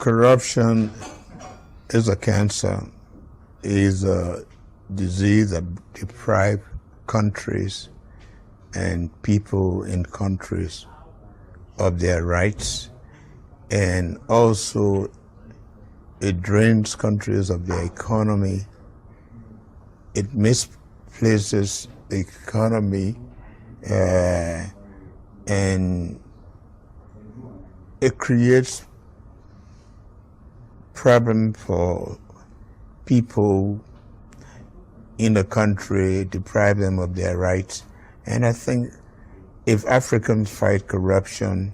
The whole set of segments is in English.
Corruption is a cancer, is a disease that deprives countries and people in countries of their rights, and also it drains countries of their economy. It misplaces the economy, and it creates problem for people in the country, deprive them of their rights. And I think if Africans fight corruption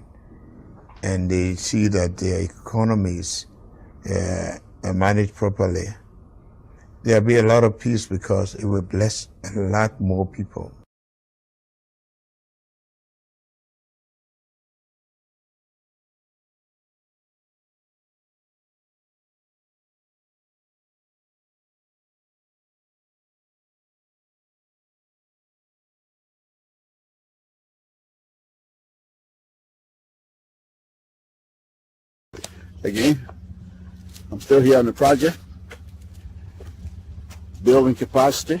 and they see that their economies are managed properly, there'll be a lot of peace because it will bless a lot more people. Again, I'm still here on the project, building capacity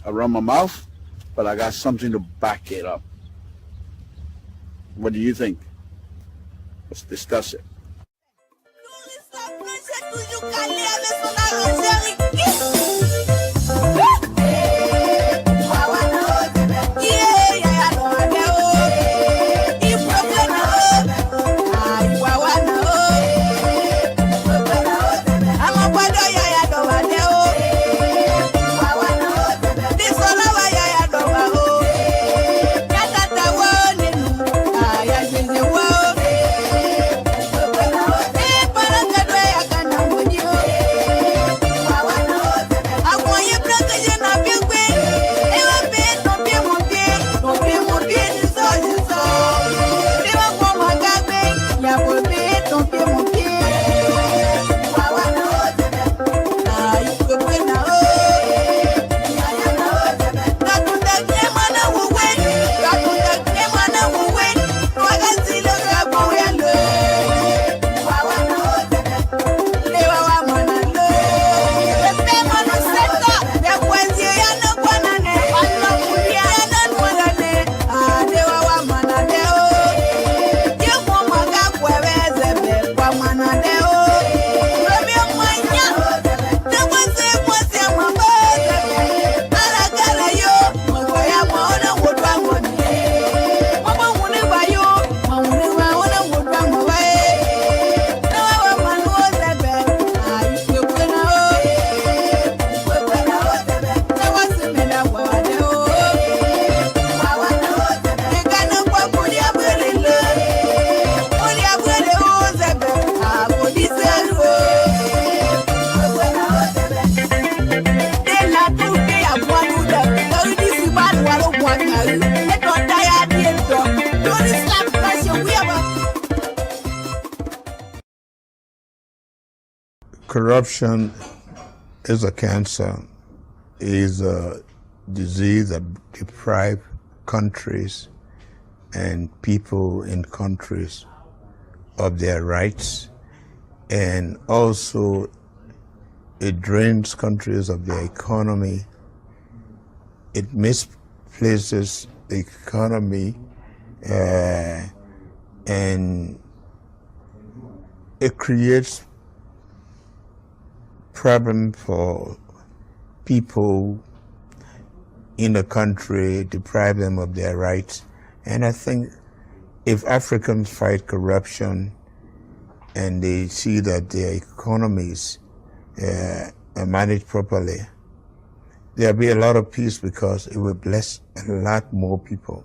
around my mouth, but I got something to back it up. What do you think? Let's discuss it. Corruption is a cancer, is a disease that deprives countries and people in countries of their rights, and also it drains countries of their economy. It misplaces the economy, and it creates problem for people in the country, deprive them of their rights. And I think if Africans fight corruption and they see that their economies are managed properly, there'll be a lot of peace because it will bless a lot more people.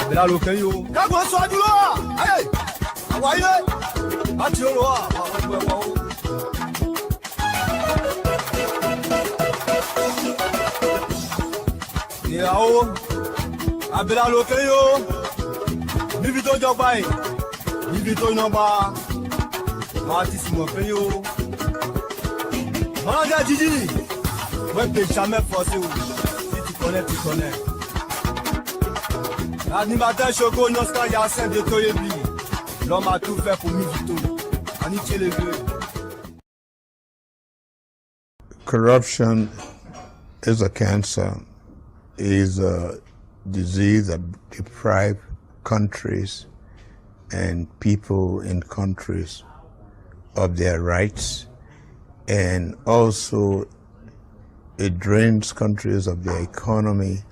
Abela lo kan yo. Ka go so duro. Hey. Awaye. Ati o lo a. Yao. Abela lo kan yo. Níbi tó jọba yìí. Níbi tó yọba. Máa ti sùn kan yo. Máa ga jiji. Wọ́n pe jamais forcé o. Si tu connais. L'animateur Choco Noska Yassin de Toyebi. L'homme a tout fait pour Mivito. Anitie les deux. Corruption is a cancer, is a disease that deprives countries and people in countries of their rights, and also it drains countries of their economy.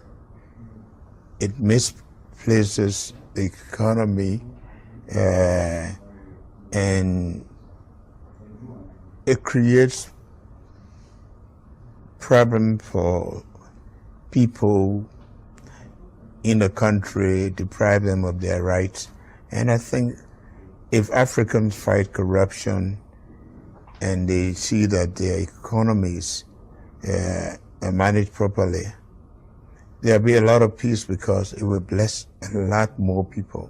It misplaces the economy, and it creates problem for people in the country, deprive them of their rights. And I think if Africans fight corruption and they see that their economies are managed properly, there'll be a lot of peace because it will bless a lot more people.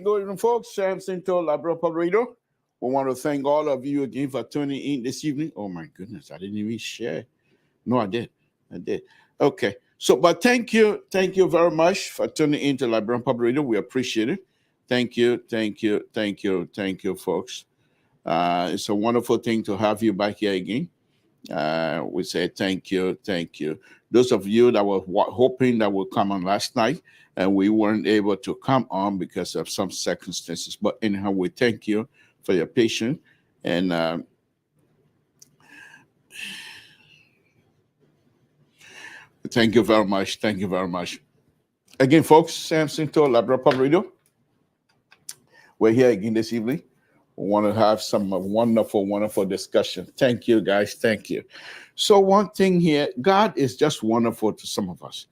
Good evening, folks. Samson to Liberia Radio. We want to thank all of you again for tuning in this evening. Oh my goodness, I didn't even share. No, I did. Okay. So, but thank you very much for tuning in to Liberian Public Radio. We appreciate it. Thank you, folks. It's a wonderful thing to have you back here again. We say thank you. Those of you that were hoping that would come on last night and we weren't able to come on because of some circumstances. But anyhow, we thank you for your patience. And thank you very much. Again, folks, Samson to Liberia Public Radio. We're here again this evening. We want to have some wonderful discussion. Thank you, guys. Thank you. So one thing here, God is just wonderful to some of us.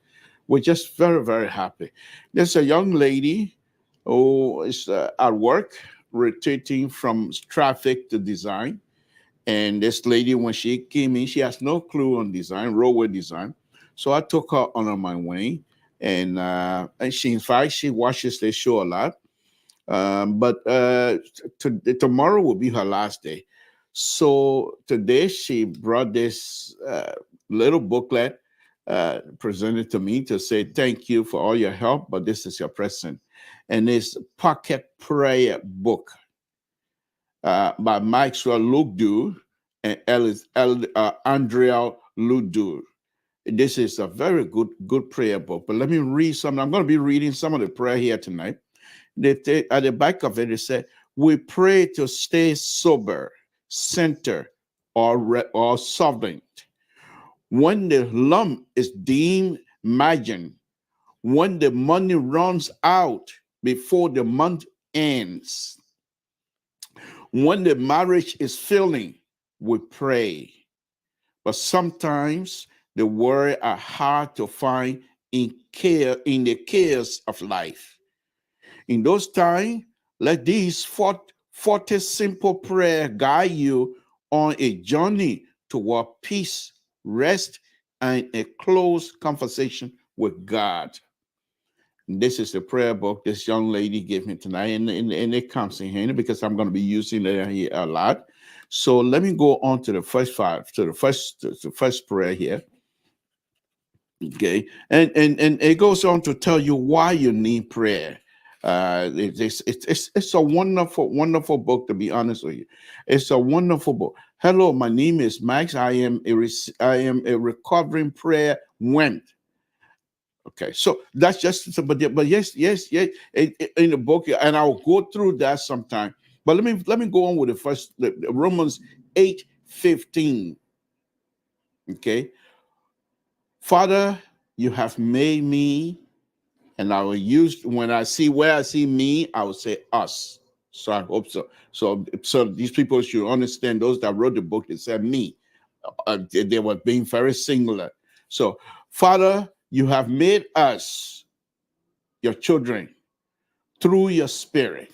We're just very, very happy. There's a young lady who is at work, rotating from traffic to design. And this lady, when she came in, she has no clue on design, roadway design. So I took her under my wing, and she, in fact, she watches this show a lot. But tomorrow will be her last day. So today she brought this little booklet presented to me to say thank you for all your help, but this is your present. And it's Pocket Prayer Book by Maxwell Lugdu and Andrea Lugdu. This is a very good prayer book. But let me read some. I'm going to be reading some of the prayer here tonight. At the back of it, it said, we pray to stay sober, centered, or solvent. When the lump is deemed margin, when the money runs out before the month ends, when the marriage is failing, we pray. But sometimes the words are hard to find in the chaos of life. In those times, let these 40 simple prayers guide you on a journey toward peace, rest, and a close conversation with God. And this is the prayer book this young lady gave me tonight, and it comes in handy because I'm going to be using it here a lot. So let me go on to the first first prayer here. Okay, and it goes on to tell you why you need prayer. It's a wonderful book, to be honest with you. It's a wonderful book. Hello, my name is Max. I am a recovering prayer wimp. Okay, so that's just, but yes, in the book, and I'll go through that sometime. But let me go on with the Romans 8:15. Okay, Father, you have made me. And I will use, when I see where I see me, I will say us. So I hope so. So these people should understand, those that wrote the book, they said me. They were being very singular. So, Father, you have made us your children through your spirit.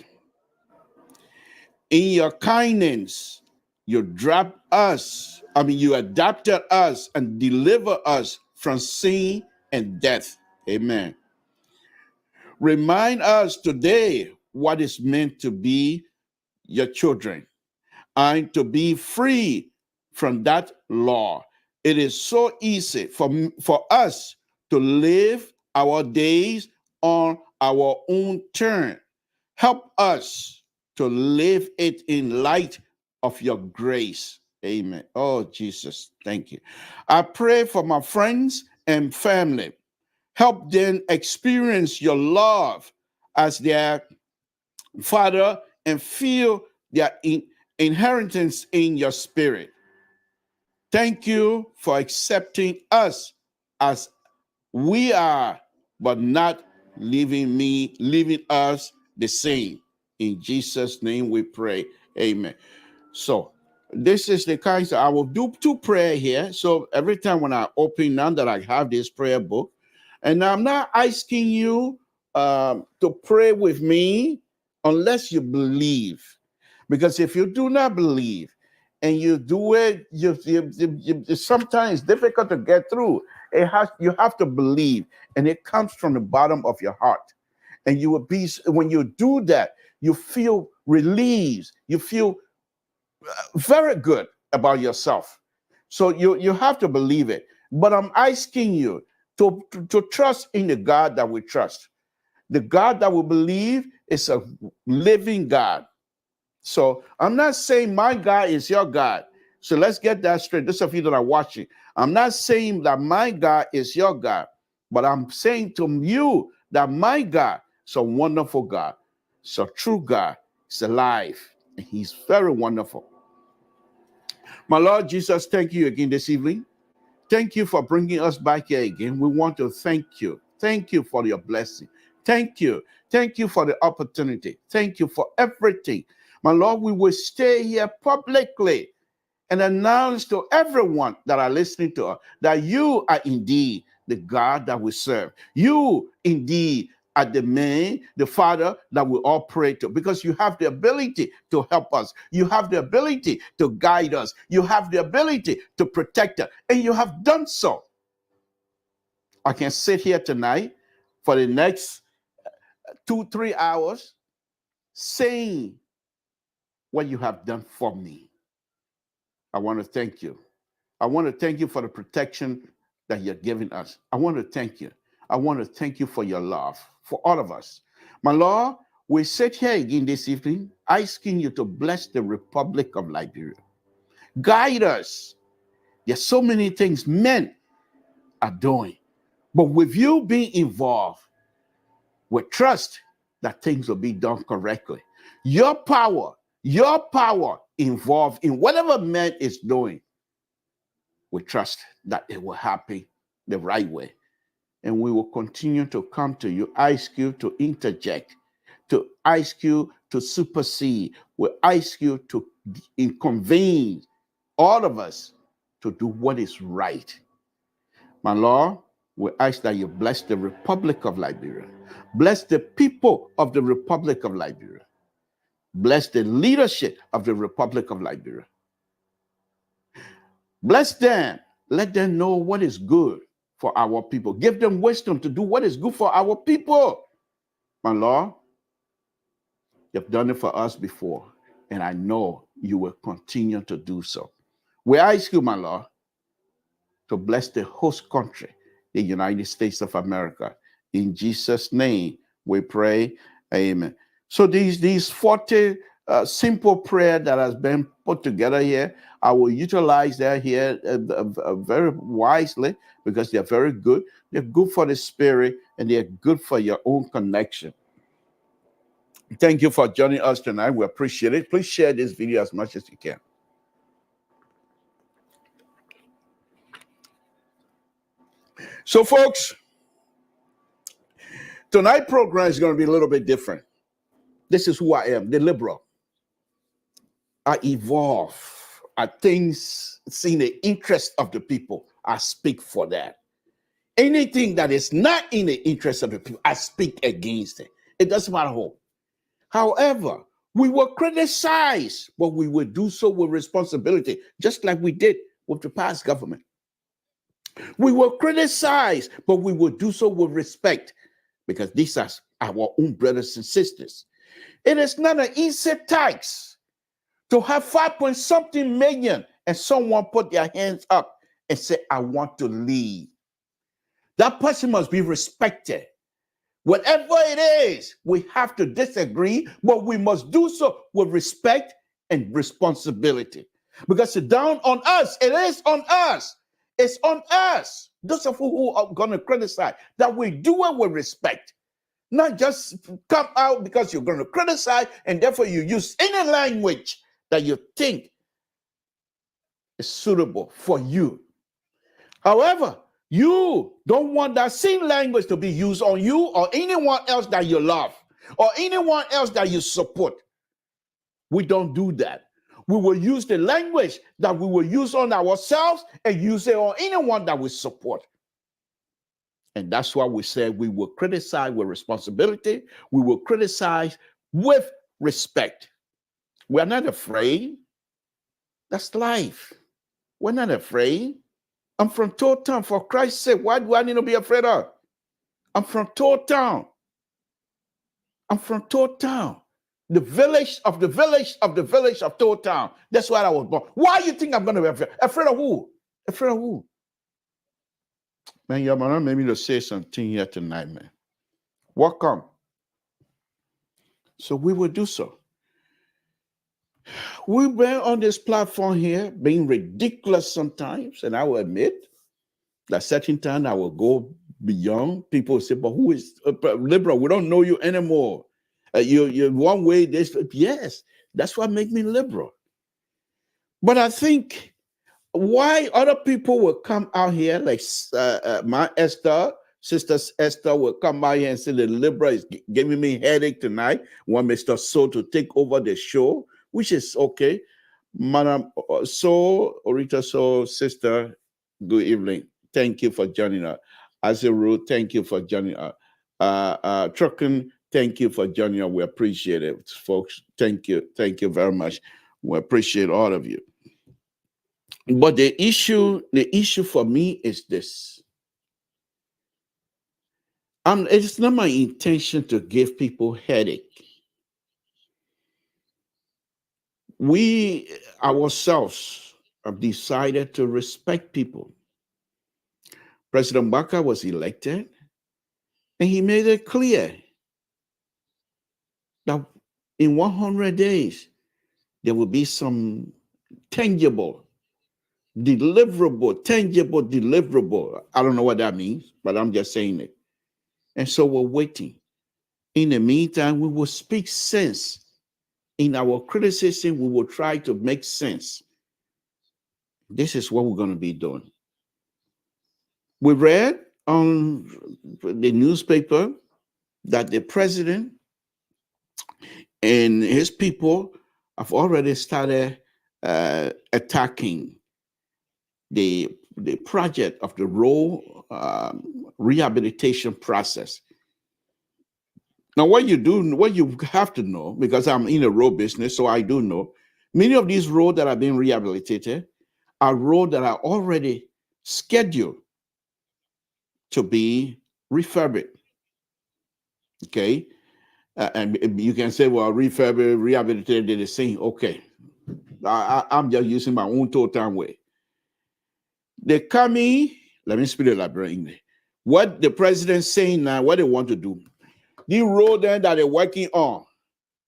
In your kindness, you you adopted us and deliver us from sin and death. Amen. Remind us today what is meant to be your children and to be free from that law. It is so easy for us to live our days on our own turn. Help us to live it in light of your grace. Amen. Oh, Jesus, thank you. I pray for my friends and family. Help them experience your love as their Father and feel their inheritance in your spirit. Thank you for accepting us as we are, but not leaving us the same. In Jesus' name we pray. Amen. So this is the kind I will do two prayer here. So every time when I open, now that I have this prayer book, and I'm not asking you to pray with me unless you believe. Because if you do not believe and you do it, sometimes it's difficult to get through. You have to believe, and it comes from the bottom of your heart. And you will be, when you do that, you feel relieved. You feel very good about yourself. So you have to believe it. But I'm asking you to trust in the God that we trust. The God that we believe is a living God. So I'm not saying my God is your God. So let's get that straight. Those of you that are watching, I'm not saying that my God is your God, but I'm saying to you that my God is a wonderful God. It's a true God. He's alive, and he's very wonderful. My Lord Jesus, thank you again this evening. Thank you for bringing us back here again. We want to thank you. Thank you for your blessing. Thank you. Thank you for the opportunity. Thank you for everything. My Lord, we will stay here publicly and announce to everyone that are listening to us that you are indeed the God that we serve. You indeed at the man, the Father that we all pray to, because you have the ability to help us. You have the ability to guide us. You have the ability to protect us, and you have done so. I can sit here tonight for the next 2-3 hours saying what you have done for me. I want to thank you. I want to thank you for the protection that you're giving us. I want to thank you. I want to thank you for your love, for all of us. My Lord, we sit here again this evening, asking you to bless the Republic of Liberia. Guide us. There's so many things men are doing, but with you being involved, we trust that things will be done correctly. Your power involved in whatever man is doing, we trust that it will happen the right way. And we will continue to come to you, ask you to interject, to ask you to supersede. We ask you to convene all of us to do what is right. My Lord, we ask that you bless the Republic of Liberia. Bless the people of the Republic of Liberia. Bless the leadership of the Republic of Liberia. Bless them. Let them know what is good for our people. Give them wisdom to do what is good for our people. My Lord, you've done it for us before, and I know you will continue to do so. We ask you, my Lord, to bless the host country, the United States of America. In Jesus' name, we pray. Amen. So these 40 simple prayer that has been put together here, I will utilize that here very wisely, because they're very good. They're good for the spirit, and they're good for your own connection. Thank you for joining us tonight. We appreciate it. Please share this video as much as you can. So, folks, tonight's program is going to be a little bit different. This is who I am, the liberal. I evolve. I things in the interest of the people. I speak for that. Anything that is not in the interest of the people, I speak against it. It doesn't matter who. However, we will criticize, but we will do so with responsibility, just like we did with the past government. We will criticize, but we will do so with respect, because these are our own brothers and sisters. It is not an easy task to have 5-something million and someone put their hands up and say, I want to lead. That person must be respected. Whatever it is, we have to disagree, but we must do so with respect and responsibility. Because it's down on us. It is on us. It's on us. Those of you who are going to criticize, that we do it with respect. Not just come out because you're going to criticize and therefore you use any language that you think is suitable for you. However, you don't want that same language to be used on you or anyone else that you love or anyone else that you support. We don't do that. We will use the language that we will use on ourselves and use it on anyone that we support. And that's why we say we will criticize with responsibility. We will criticize with respect. We're not afraid. That's life. We're not afraid. I'm from Toll Town. For Christ's sake, why do I need to be afraid of? I'm from Toll Town. I'm from Toll Town. The village of the village of the village of Toll Town. That's where I was born. Why do you think I'm going to be afraid? Afraid of who? Afraid of who? Man, your man made me to say something here tonight, man. Welcome. So we will do so. We've been on this platform here being ridiculous sometimes, and I will admit that certain time I will go beyond. People say, but who is liberal? We don't know you anymore. You're one way. This, yes, that's what makes me liberal. But I think why other people will come out here, like my sister Esther will come out here and say the liberal is giving me headache tonight. Want Mr. So to take over the show, which is okay. Madam So, Orita So, sister, good evening. Thank you for joining us. Aziru, thank you for joining us. Trucking, thank you for joining us. We appreciate it, folks. Thank you very much. We appreciate all of you. But the issue for me is this. It's not my intention to give people headache. We ourselves have decided to respect people. President Baka was elected, and he made it clear that in 100 days, there will be some tangible, deliverable. I don't know what that means, but I'm just saying it. And so we're waiting. In the meantime, we will speak sense. In our criticism, we will try to make sense. This is what we're going to be doing. We read on the newspaper that the president and his people have already started attacking the project of the road rehabilitation process. Now, what you have to know, because I'm in the road business, so I do know, many of these roads that are being rehabilitated are roads that are already scheduled to be refurbished. Okay? And you can say, well, refurbished, rehabilitated, they're the same. Okay. I'm just using my own total way. They come in, let me speak the Liberian English. What the president's saying now, what they want to do. The road then that they're working on,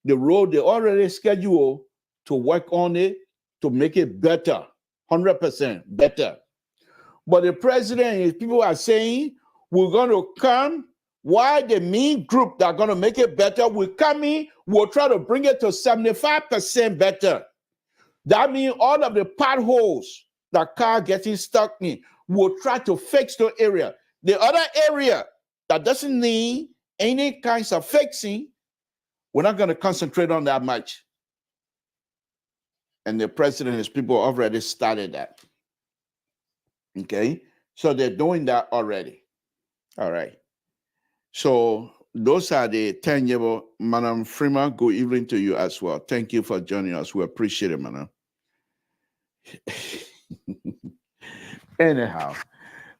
the road they already scheduled to work on it to make it better, 100% better. But the president and his people are saying, we're going to come, while the main group that are going to make it better will come in, we'll try to bring it to 75% better. That means all of the potholes that car getting stuck in, we'll try to fix the area. The other area that doesn't need any kinds of fixing, we're not going to concentrate on that much. And the president and his people already started that. Okay? So they're doing that already. All right. So those are the tangible. Madam Freeman, good evening to you as well. Thank you for joining us. We appreciate it, madam. Anyhow,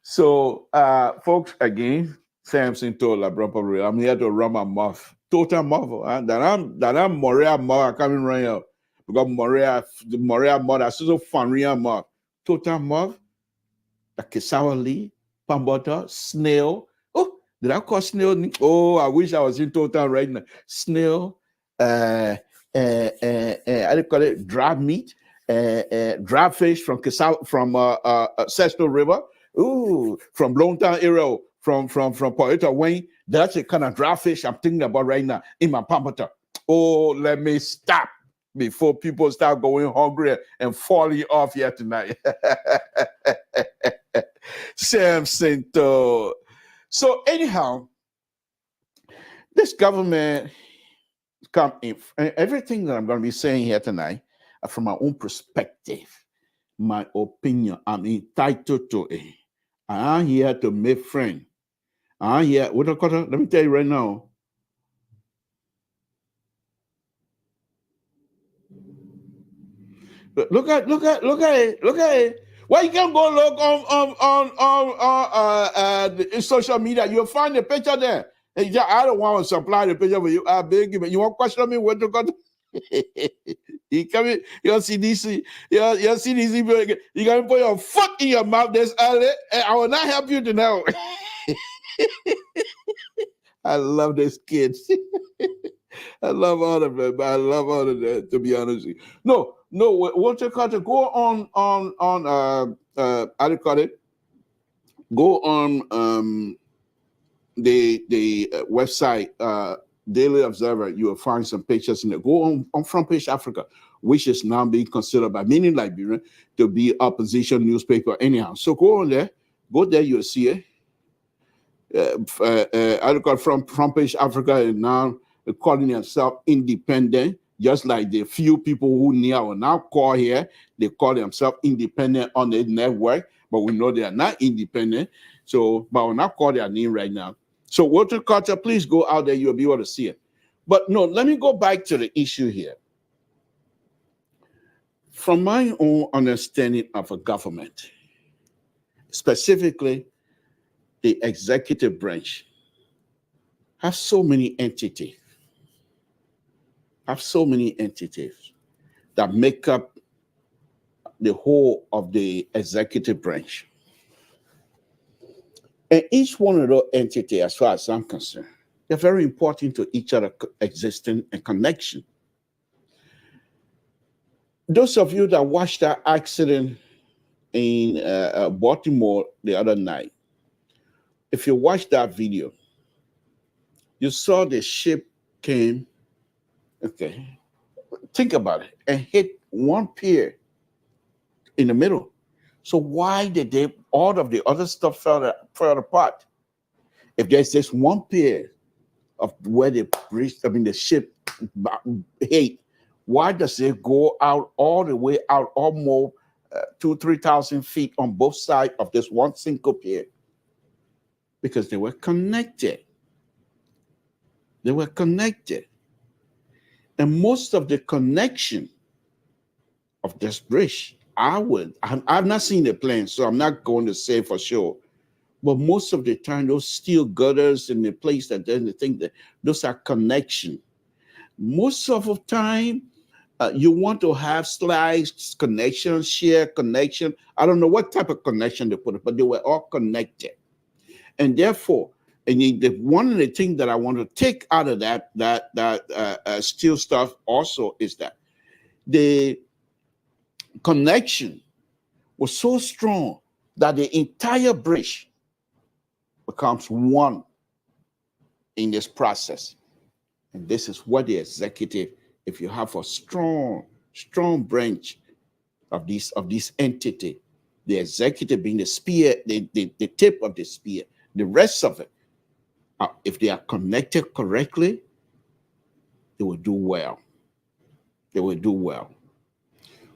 so folks, again, Samson told LeBron, I'm here to run my mouth. Total mouth. That I'm Moria mouth coming right now. Because Moria mouth, that's so fun, real mouth. Total mouth, the cassava leaf, palm butter, snail. Oh, did I call snail? Oh, I wish I was in total right now. Snail, how do you call it? Dry meat. Dry fish from Sesno River, from Longtown area, from Poeta Wayne. That's the kind of dry fish I'm thinking about right now in my pampata. Oh, let me stop before people start going hungry and falling off here tonight. Samson. So anyhow, this government come in. Everything that I'm going to be saying here tonight, from my own perspective, my opinion, I'm entitled to it. I'm here to make friends. I'm here. Let me tell you right now. Look at it. Why you can't go look on social media? You'll find the picture there. I don't want to supply the picture for you. I beg you, but you want to question me what to go to? You come in, you'll see these people. You gotta put your foot in your mouth this early, and I will not help you to know. I love these kids. I love all of them. I love all of them, to be honest with you. No, what you call to go on how do you call it? Go on the website Daily Observer. You will find some pictures in there. Go on Front Page Africa, which is now being considered by many Liberians to be opposition newspaper anyhow. So go on there. Go there, you'll see it. Article from Front Page Africa is now calling themselves independent, just like the few people who now call here, they call themselves independent on the network, but we know they are not independent. So, but we'll not call their name right now. So water culture, please go out there. You'll be able to see it. But no, let me go back to the issue here. From my own understanding of a government, specifically the executive branch, have so many entities, that make up the whole of the executive branch. And each one of those entities, as far as I'm concerned, they're very important to each other existing and connection. Those of you that watched that accident in Baltimore the other night, if you watched that video, you saw the ship came, okay, think about it, and hit one pier in the middle. So why did all of the other stuff fell apart? If there's this one pier of where the ship hit, why does it go out all the way out almost 2,000-3,000 feet on both sides of this one single pier? Because they were connected. They were connected. And most of the connection of this bridge, I've not seen the plan, so I'm not going to say for sure. But most of the time, those steel girders in the place that then the thing that those are connection. Most of the time, you want to have slides, connection, share connection. I don't know what type of connection they put it, but they were all connected. And therefore, one of the things that I want to take out of that steel stuff also is that the connection was so strong that the entire bridge becomes one in this process. And this is what the executive, if you have a strong branch of this entity, the executive being the spear, the tip of the spear, the rest of it, if they are connected correctly, they will do well. They will do well.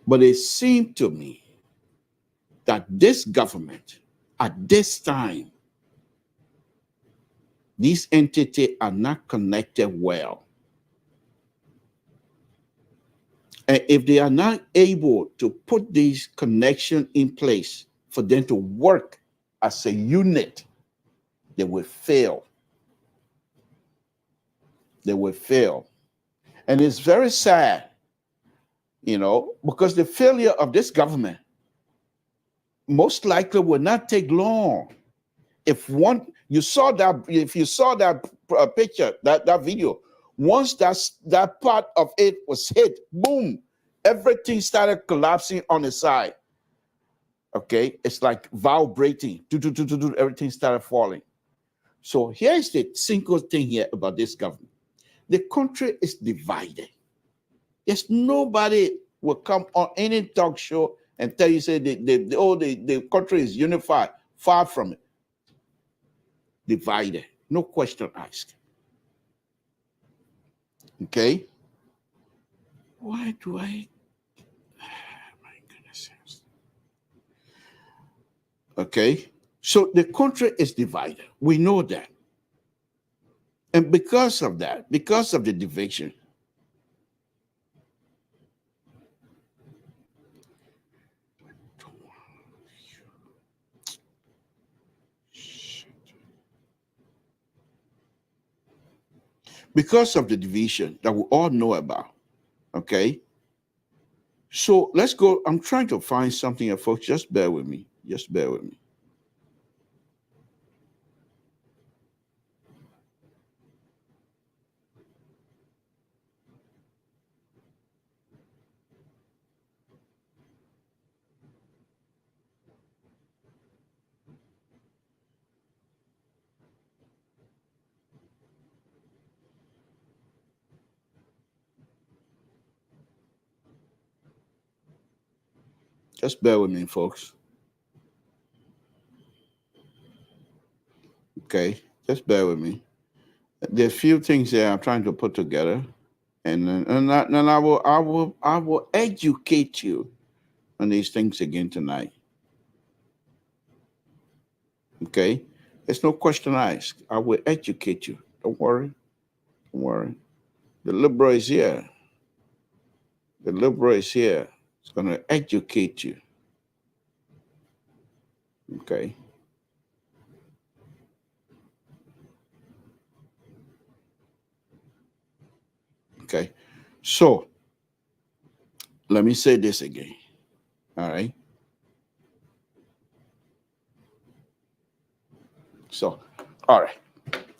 But it seemed to me that this government, at this time, these entities are not connected well. And if they are not able to put these connections in place for them to work as a unit, they will fail. They will fail. And it's very sad, because the failure of this government most likely will not take long. If you saw that picture, that video, once that part of it was hit, boom, everything started collapsing on the side. Okay, it's like vibrating, everything started falling. So here's the single thing here about this government. The country is divided. Yes, nobody will come on any talk show and tell you, say, the country is unified. Far from it. Divided. No question asked. Okay? Why do I? My goodness. Okay? So the country is divided. We know that. And because of that, because of the division, that we all know about, okay? So let's go. I'm trying to find something here, folks. Just bear with me. Just bear with me. Just bear with me, folks. Okay, just bear with me. There are a few things there I'm trying to put together, and I will educate you on these things again tonight. Okay, There's no question asked. I will educate you. Don't worry. Don't worry. The liberal is here. The liberal is here. It's going to educate you. Okay. Okay. So let me say this again. All right. So, all right.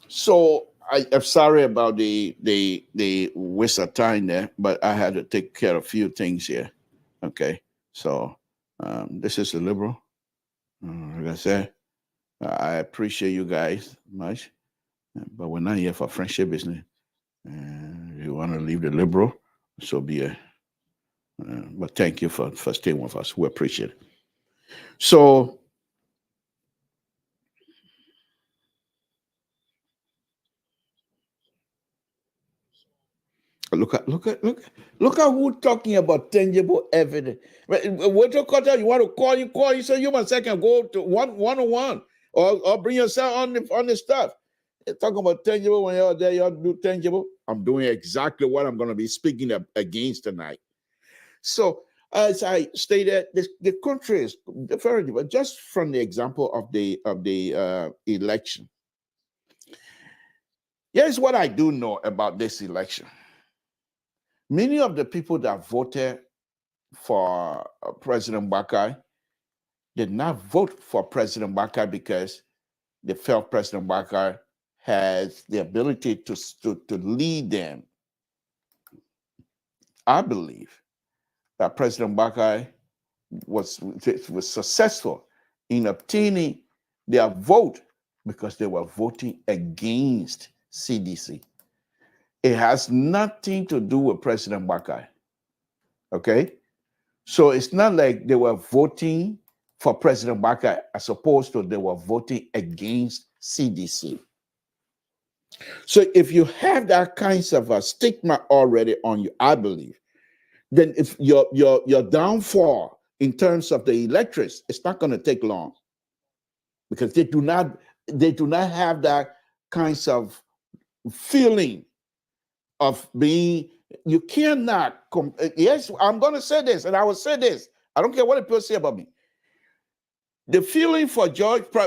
So I'm sorry about the waste of time there, but I had to take care of a few things here. Okay. So this is the liberal. Like I said, I appreciate you guys much, but we're not here for friendship business. If you want to leave the liberal, so be it. But thank you for staying with us. We appreciate it. So look at who talking about tangible evidence. What you want to call you so you must second go to one-on-one or bring yourself on the stuff. You're talking about tangible when you're there, you do tangible. I'm doing exactly what I'm going to be speaking against tonight. So as I stated, the country is very different. Just from the example of the election. Here's what I do know about this election. Many of the people that voted for President Bakai did not vote for President Bakai because they felt President Bakai has the ability to lead them. I believe that President Bakai was successful in obtaining their vote because they were voting against CDC. It has nothing to do with President Bakai. Okay? So it's not like they were voting for President Bakai as opposed to they were voting against CDC. So if you have that kinds of a stigma already on you, I believe, then if your downfall in terms of the electorates, it's not going to take long because they do not have that kinds of feeling of being. You cannot. Yes, I'm going to say this, and I will say this. I don't care what people say about me. The feeling for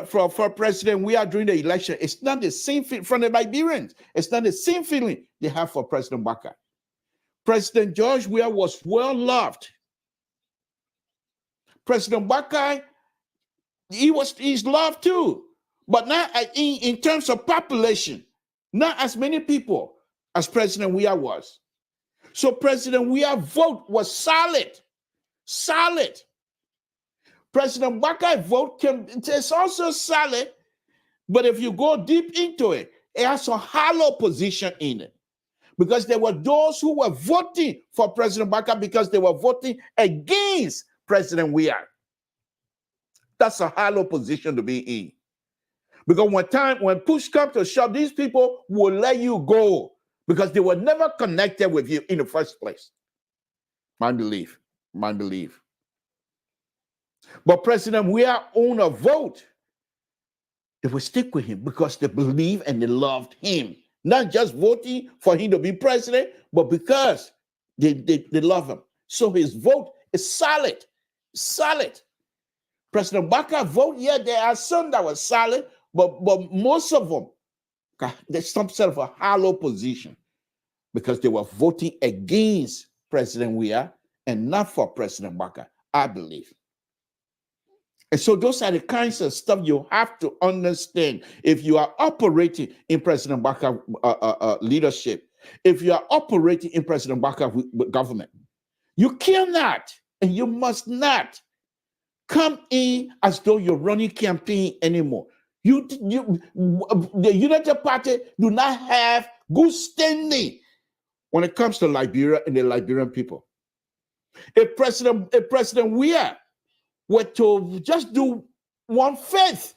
for President Weah during the election, it's not the same feeling from the Liberians. It's not the same feeling they have for President Bakai. President George Weah was well loved. President Bakai, he's loved too, but not in terms of population, not as many people as President Weah was. So President Weah's vote was solid. President Bakai's vote is also solid, but if you go deep into it, it has a hollow position in it. Because there were those who were voting for President Bakai because they were voting against President Weah. That's a hollow position to be in. Because when push comes to shove, these people will let you go because they were never connected with you in the first place. My belief. But President Weah owned a vote. They will stick with him because they believe and they loved him. Not just voting for him to be president, but because they love him. So his vote is solid. President Bakai's vote, yeah, there are some that were solid, but most of them, there's some sort of a hollow position because they were voting against President Weah and not for President Bakai, I believe. And so those are the kinds of stuff you have to understand if you are operating in President Bakai's leadership, if you are operating in President Bakai's government. You cannot and you must not come in as though you're running campaign anymore. The United Party do not have good standing when it comes to Liberia and the Liberian people. If President Weah were to just do 1/5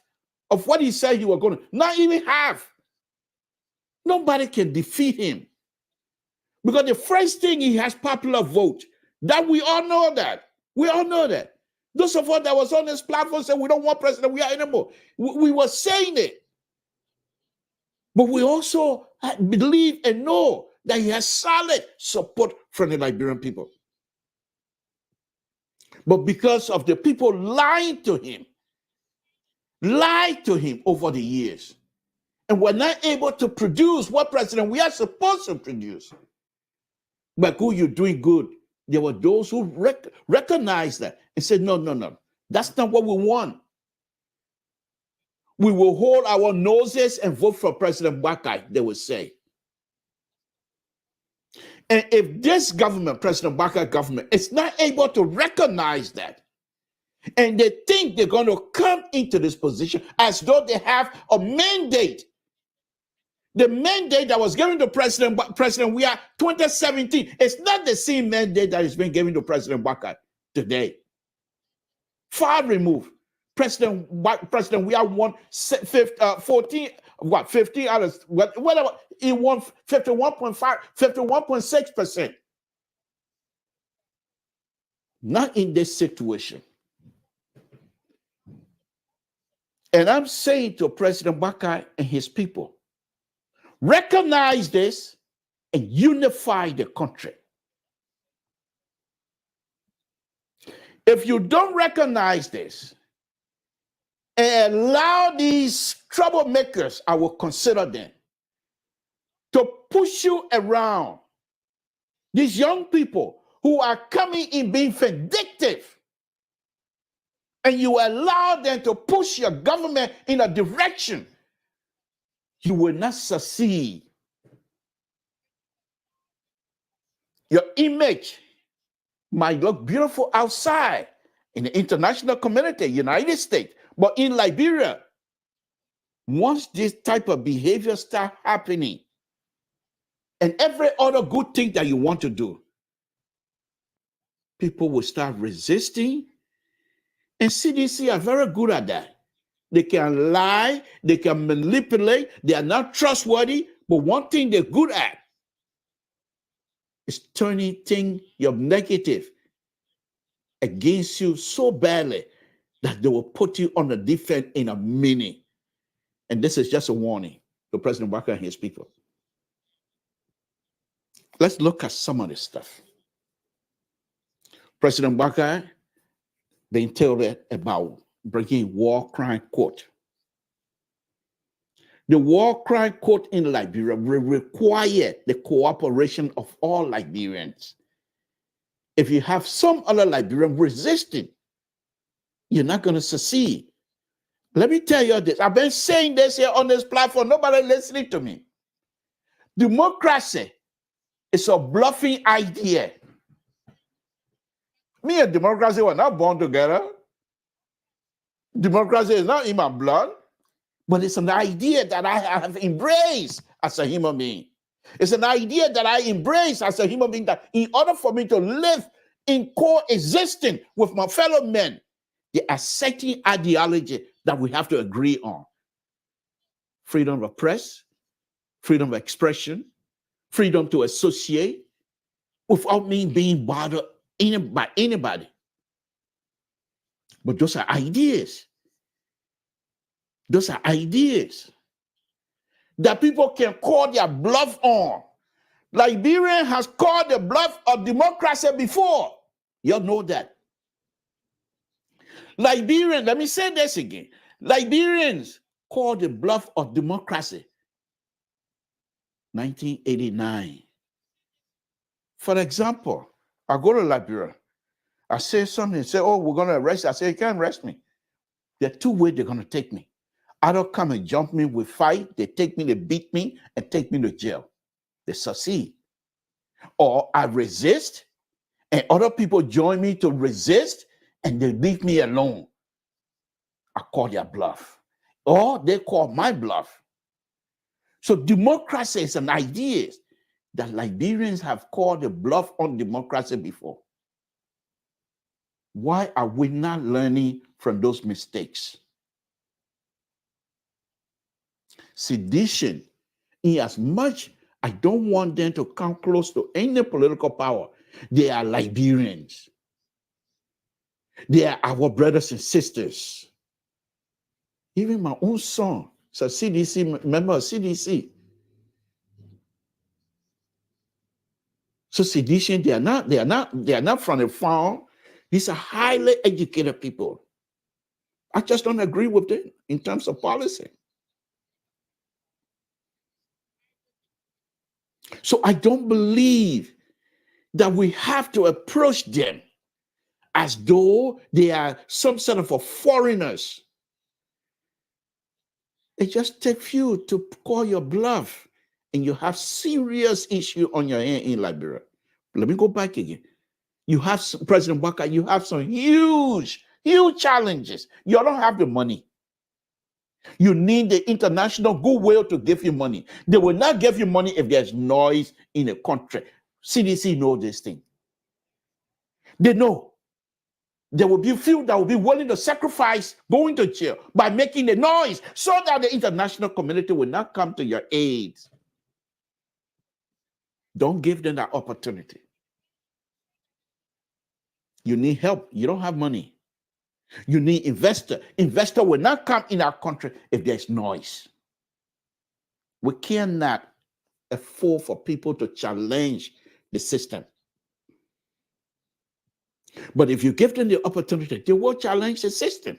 of what he said he was going to, not even half, nobody can defeat him. Because the first thing, he has popular vote. That we all know that. Those of us that was on this platform said we don't want President Weah anymore. We were saying it. But we also believe and know that he has solid support from the Liberian people. But because of the people lying to him over the years, and we're not able to produce what President we are supposed to produce. But who you're doing good, there were those who recognized that and said, no, that's not what we want. We will hold our noses and vote for President Bakai, they will say. And if this government, President Bakai government, is not able to recognize that, and they think they're going to come into this position as though they have a mandate, the mandate that was given to President we are 2017, it's not the same mandate that is being given to President Bakai today. Far removed. President we are won 15 out of whatever, he won 51.5, 51.6%. Not in this situation. And I'm saying to President Bakai and his people, recognize this and unify the country. If you don't recognize this and allow these troublemakers, I will consider them, to push you around, these young people who are coming in being vindictive, and you allow them to push your government in a direction, you will not succeed. Your image might look beautiful outside in the international community, United States, but in Liberia, once this type of behavior starts happening, and every other good thing that you want to do, people will start resisting. And CDC are very good at that. They can lie, they can manipulate, they are not trustworthy, but one thing they're good at is turning things your negative against you so badly that they will put you on the defense in a minute. And this is just a warning to President Bakai and his people. Let's look at some of this stuff. President Bakai, they entailed about bringing war crime court. The war crime court in Liberia will require the cooperation of all Liberians. If you have some other Liberian resisting, you're not going to succeed. Let me tell you this. I've been saying this here on this platform. Nobody listening to me. Democracy is a bluffing idea. Me and democracy were not born together. Democracy is not in my blood, but it's an idea that I have embraced as a human being. It's an idea that I embrace as a human being, that in order for me to live in coexistence with my fellow men, there are certain ideology that we have to agree on. Freedom of press, freedom of expression, freedom to associate without me being bothered by anybody. But those are ideas. Those are ideas that people can call their bluff on. Liberia has called the bluff of democracy before. You all know that. Liberians, let me say this again. Liberians called the bluff of democracy. 1989. For example, I go to Liberia. I say something, say, oh, we're going to arrest you. I say, you can't arrest me. There are two ways they're going to take me. Either come and jump me with fight, they take me, they beat me, and take me to jail. They succeed. Or I resist, and other people join me to resist, and they leave me alone. I call their bluff. Or they call my bluff. So democracy is an idea that Liberians have called the bluff on democracy before. Why are we not learning from those mistakes? Sedition, in as much I don't want them to come close to any political power, they are Liberians. They are our brothers and sisters. Even my own son, So CDC, member of CDC. So sedition, they are not from the farm. These are highly educated people. I just don't agree with them in terms of policy. So I don't believe that we have to approach them as though they are some sort of a foreigners. It just takes you to call your bluff, and you have serious issue on your hand in Liberia. Let me go back again. You have President Waka, you have some huge challenges. You don't have the money. You need the international goodwill to give you money. They will not give you money if there's noise in a country. CDC know this thing. They know. There will be few that will be willing to sacrifice going to jail by making the noise so that the international community will not come to your aid. Don't give them that opportunity. You need help. You don't have money. You need investor. Investor will not come in our country if there's noise. We cannot afford for people to challenge the system. But if you give them the opportunity, they will challenge the system.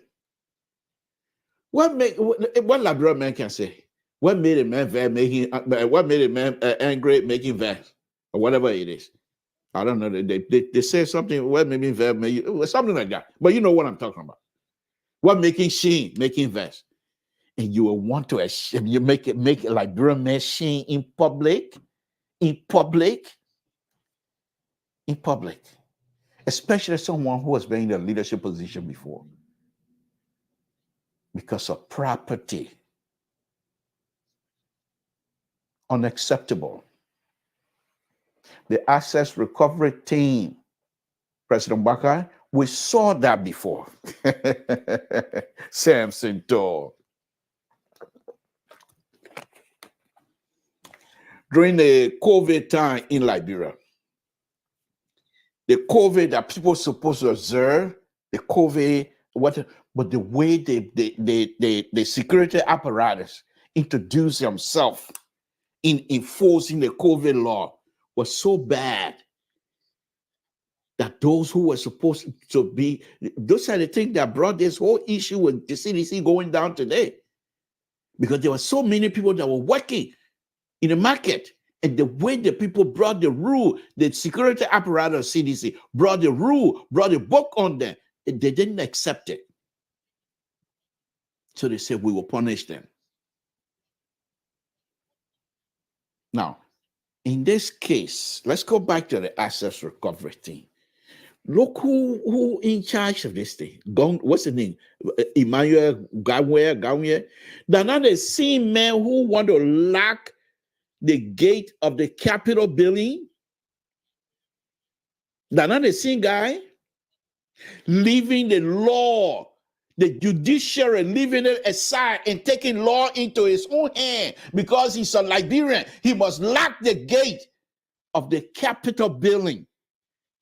What Liberian man can say? What made a man what made a man angry making verse or whatever it is? I don't know. They say something. What made me verse? Something like that. But you know what I'm talking about. What making sheen, making verse, and you will want to you make a Liberian man sheen in public, especially someone who has been in a leadership position before, because of property. Unacceptable. The Access Recovery Team, President Bakar, we saw that before. Samson told. During the COVID time in Liberia, the COVID that people were supposed to observe, the COVID, but the way the security apparatus introduced themselves in enforcing the COVID law was so bad that those who were supposed to be, those are the things that brought this whole issue with the CDC going down today. Because there were so many people that were working in the market, and the way the people brought the rule, the security apparatus CDC brought the rule, brought the book on them, they didn't accept it. So they said, we will punish them. Now, in this case, let's go back to the Access Recovery Team. Look who in charge of this thing. What's the name? Emmanuel Gawier. They're not the same men who want to lock the gate of the Capitol building. They're not the same guy. Leaving the law, the judiciary, leaving it aside and taking law into his own hand because he's a Liberian. He must lock the gate of the Capitol building.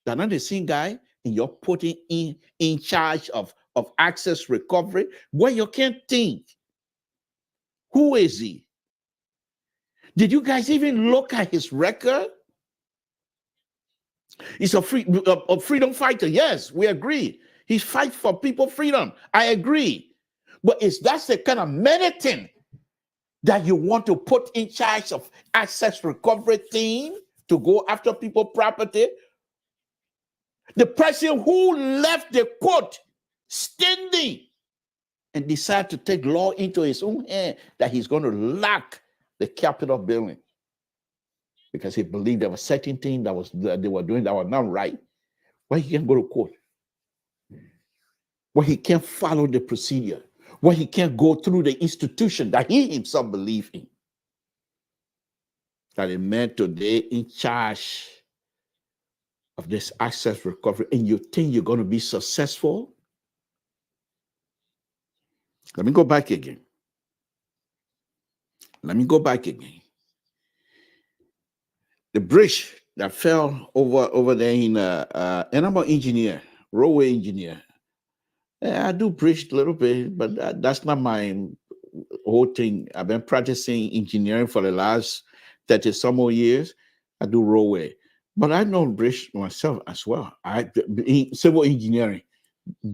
They're not the same guy, and you're putting in charge of access recovery where you can't think. Who is he? Did you guys even look at his record? He's a freedom fighter. Yes, we agree. He fights for people's freedom. I agree. But that's the kind of militant that you want to put in charge of access recovery team to go after people's property? The person who left the court standing and decided to take law into his own hand, that he's going to lock the Capitol building because he believed there was certain things that they were doing that were not right. Why he can't go to court? Why he can't follow the procedure? Why he can't go through the institution that he himself believed in? That a man today in charge of this access recovery, and you think you're going to be successful? Let me go back again. The bridge that fell over there in and I'm an engineer, railway engineer. I do bridge a little bit, but that's not my whole thing. I've been practicing engineering for the last 30 some more years. I do roadway, but I know bridge myself as well. Civil engineering,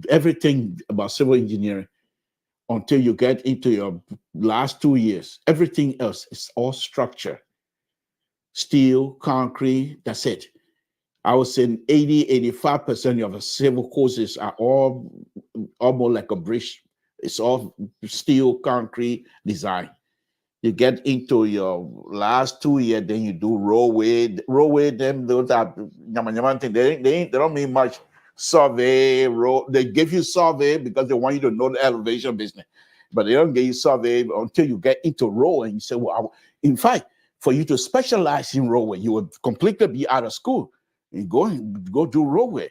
everything about civil engineering until you get into your last 2 years. Everything else is all structure, steel, concrete. That's it. I would say 80-85% of the civil courses are all almost like a bridge. It's all steel, concrete design. You get into your last 2 years, then you do roadway. Roadway, them those are thing. They don't mean much. Survey, road. They give you survey because they want you to know the elevation business, but they don't give you survey until you get into road. And you say, well, in fact, for you to specialize in roadway, you would completely be out of school. You go do roadway.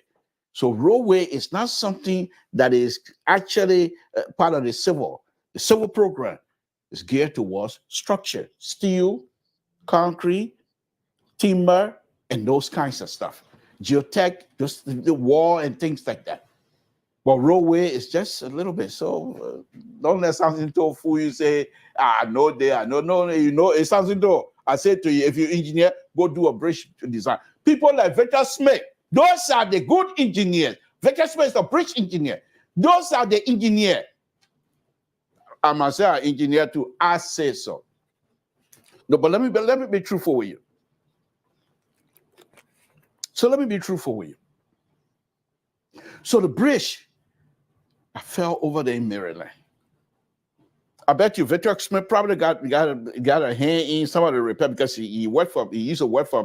So roadway is not something that is actually part of the civil. The civil program is geared towards structure, steel, concrete, timber, and those kinds of stuff. Geotech, just the wall and things like that. But roadway is just a little bit. So don't let something to fool you. Say, no, no, you know, it's something to. I say to you, if you're engineer, go do a bridge design. People like Victor Smith, those are the good engineers. Victor Smith is a bridge engineer. Those are the engineers. I must say, an engineer too. I say so. No, but let me be truthful with you. So let me be truthful with you. So the bridge, I fell over there in Maryland. I bet you Victor Smith probably got a hand in some of the repair because he used to work for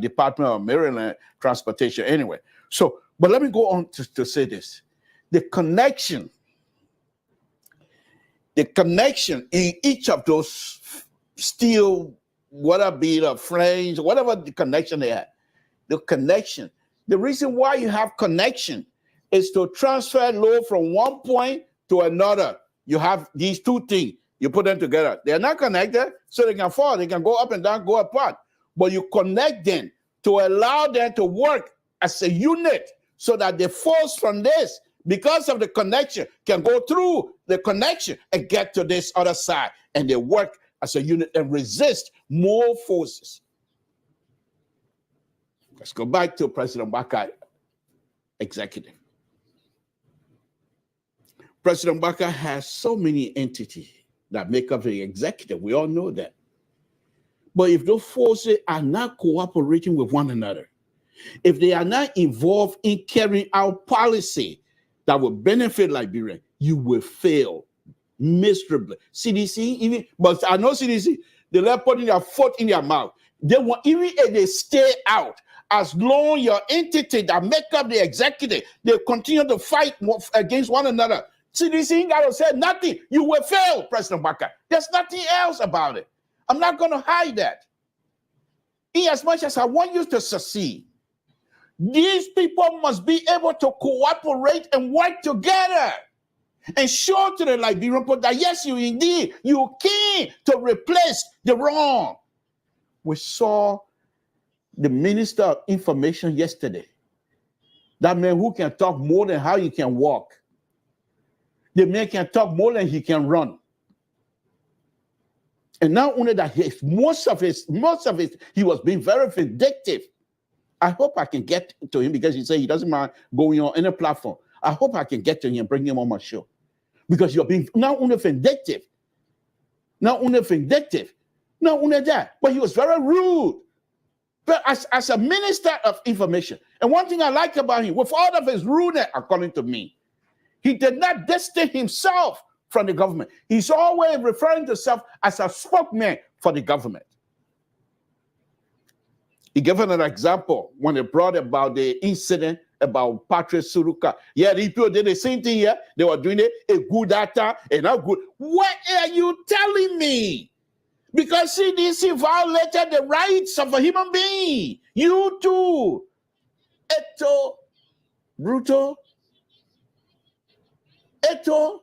Department of Maryland Transportation anyway. So, but let me go on to say this: the connection in each of those steel, whatever be the frames, whatever the connection they had, the connection. The reason why you have connection is to transfer load from one point to another. You have these two things, you put them together. They're not connected, so they can fall. They can go up and down, go apart. But you connect them to allow them to work as a unit so that the force from this, because of the connection, can go through the connection and get to this other side. And they work as a unit and resist more forces. Let's go back to President Baka executive. President Baka has so many entities that make up the executive. We all know that. But if those forces are not cooperating with one another, if they are not involved in carrying out policy that will benefit Liberia, you will fail miserably. CDC, even, but I know CDC, they left putting their foot in their mouth. They want, even if they stay out, as long as your entity that make up the executive, they continue to fight against one another. CDC ain't got to say nothing. You will fail, President Baka. There's nothing else about it. I'm not going to hide that. In as much as I want you to succeed, these people must be able to cooperate and work together and show to the Liberian people that yes, you indeed, you can to replace the wrong. We saw the Minister of Information yesterday. That man who can talk more than how he can walk. The man can talk more than he can run. And not only that, most of it, he was being very vindictive. I hope I can get to him because he said he doesn't mind going on any platform. I hope I can get to him and bring him on my show. Because you're being not only vindictive, not only that, but he was very rude. But as a minister of information, and one thing I like about him, with all of his rudeness, according to me, he did not distance himself from the government. He's always referring to himself as a spokesman for the government. He gave an example when they brought about the incident about Patrick Suruka. Yeah, the people did the same thing here. They were doing it a good data and not good. What are you telling me? Because CDC violated the rights of a human being. You too. Eto, brutal. Eto,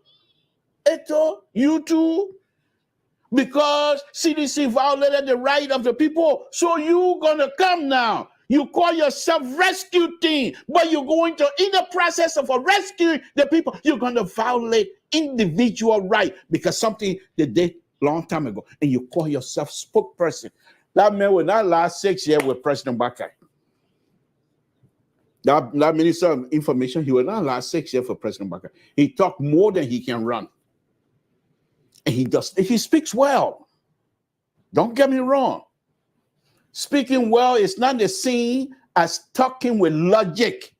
you too. Because CDC violated the right of the people. So you're going to come now. You call yourself rescue team, but you're going to, in the process of rescuing the people, you're going to violate individual right because something they did long time ago, and you call yourself spokesperson. That man will not last 6 years with President Bakar. That Minister of Information, he will not last 6 years for President Bakar. He talked more than he can run. And he speaks well. Don't get me wrong. Speaking well is not the same as talking with logic.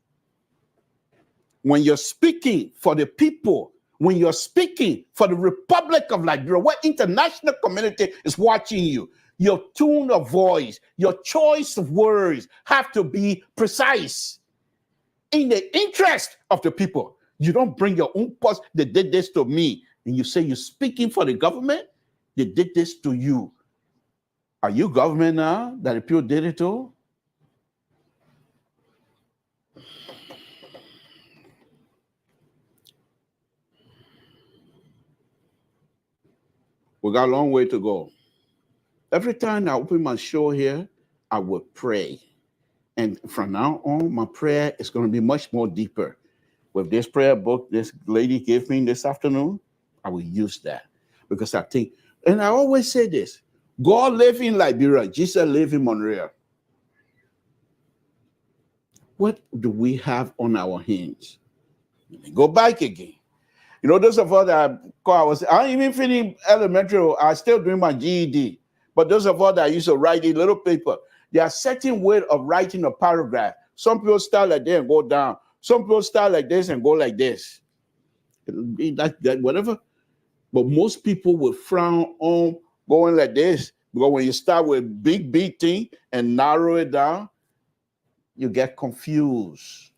When you're speaking for the people, when you're speaking for the Republic of Liberia, where international community is watching you, your tone of voice, your choice of words have to be precise in the interest of the people. You don't bring your own post. They did this to me, and you say you're speaking for the government. They did this to you. Are you government now that the people did it to? We got a long way to go. Every time I open my show here, I will pray. And from now on, my prayer is going to be much more deeper. With this prayer book this lady gave me this afternoon, I will use that. Because I think, and I always say this, God lives in Liberia, Jesus lives in Monrovia. What do we have on our hands? Go back again. You know, those of us that I ain't even finished elementary, I'm still doing my GED. But those of us that used to write in little paper, there are certain ways of writing a paragraph. Some people start like this and go down. Some people start like this and go like this. It'll be like that, whatever. But most people will frown on going like this. Because when you start with big thing and narrow it down, you get confused.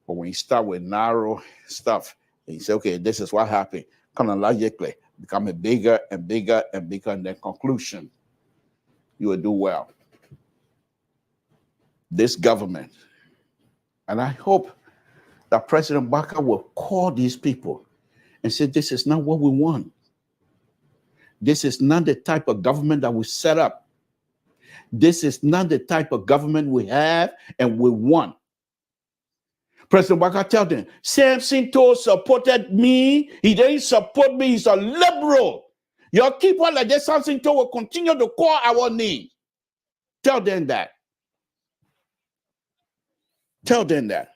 But when you start with narrow stuff, and you say, okay, this is what happened, chronologically, becoming bigger and bigger and bigger, and then conclusion, you will do well. This government, and I hope that President Bakar will call these people and say, this is not what we want. This is not the type of government that we set up. This is not the type of government we have and we want. President Bakar tell them, Samson supported me. He didn't support me. He's a liberal. Your keeper like this, Samson will continue to call our name. Tell them that. Tell them that.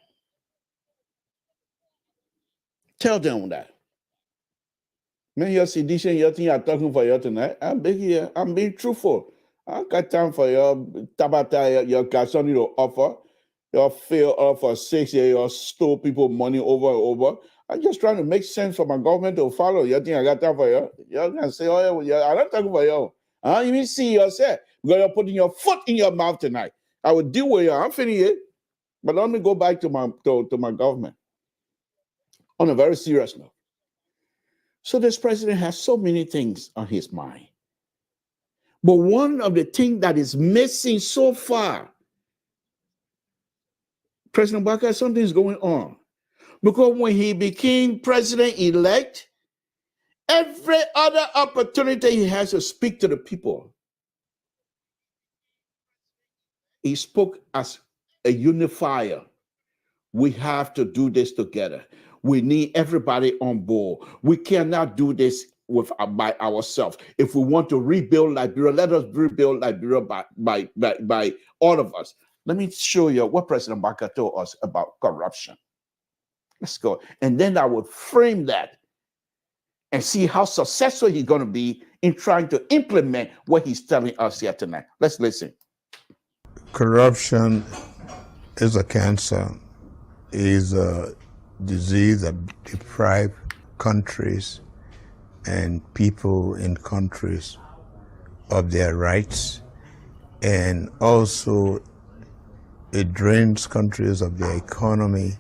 Tell them that. Man, your sedition, your thing I'm talking for you tonight. I'm being truthful. I got time for your tabata, your garçon you offer. You fail off for 6 years, you stole people money over and over. I'm just trying to make sense for my government to follow. You think I got time for you? You're going to say, oh, yeah, I'm not talking for you. I don't even see yourself because you're putting your foot in your mouth tonight. I will deal with you. I'm finished. But let me go back to my government on a very serious note. So this president has so many things on his mind. But one of the things that is missing so far, President Bakar, something's going on. Because when he became president-elect, every other opportunity he has to speak to the people, he spoke as a unifier. We have to do this together. We need everybody on board. We cannot do this by ourselves. If we want to rebuild Liberia, let us rebuild Liberia by all of us. Let me show you what President Bakar told us about corruption. Let's go. And then I would frame that and see how successful he's going to be in trying to implement what he's telling us here tonight. Let's listen. Corruption is a cancer, is a disease that deprives countries and people in countries of their rights, and also it drains countries of their economy.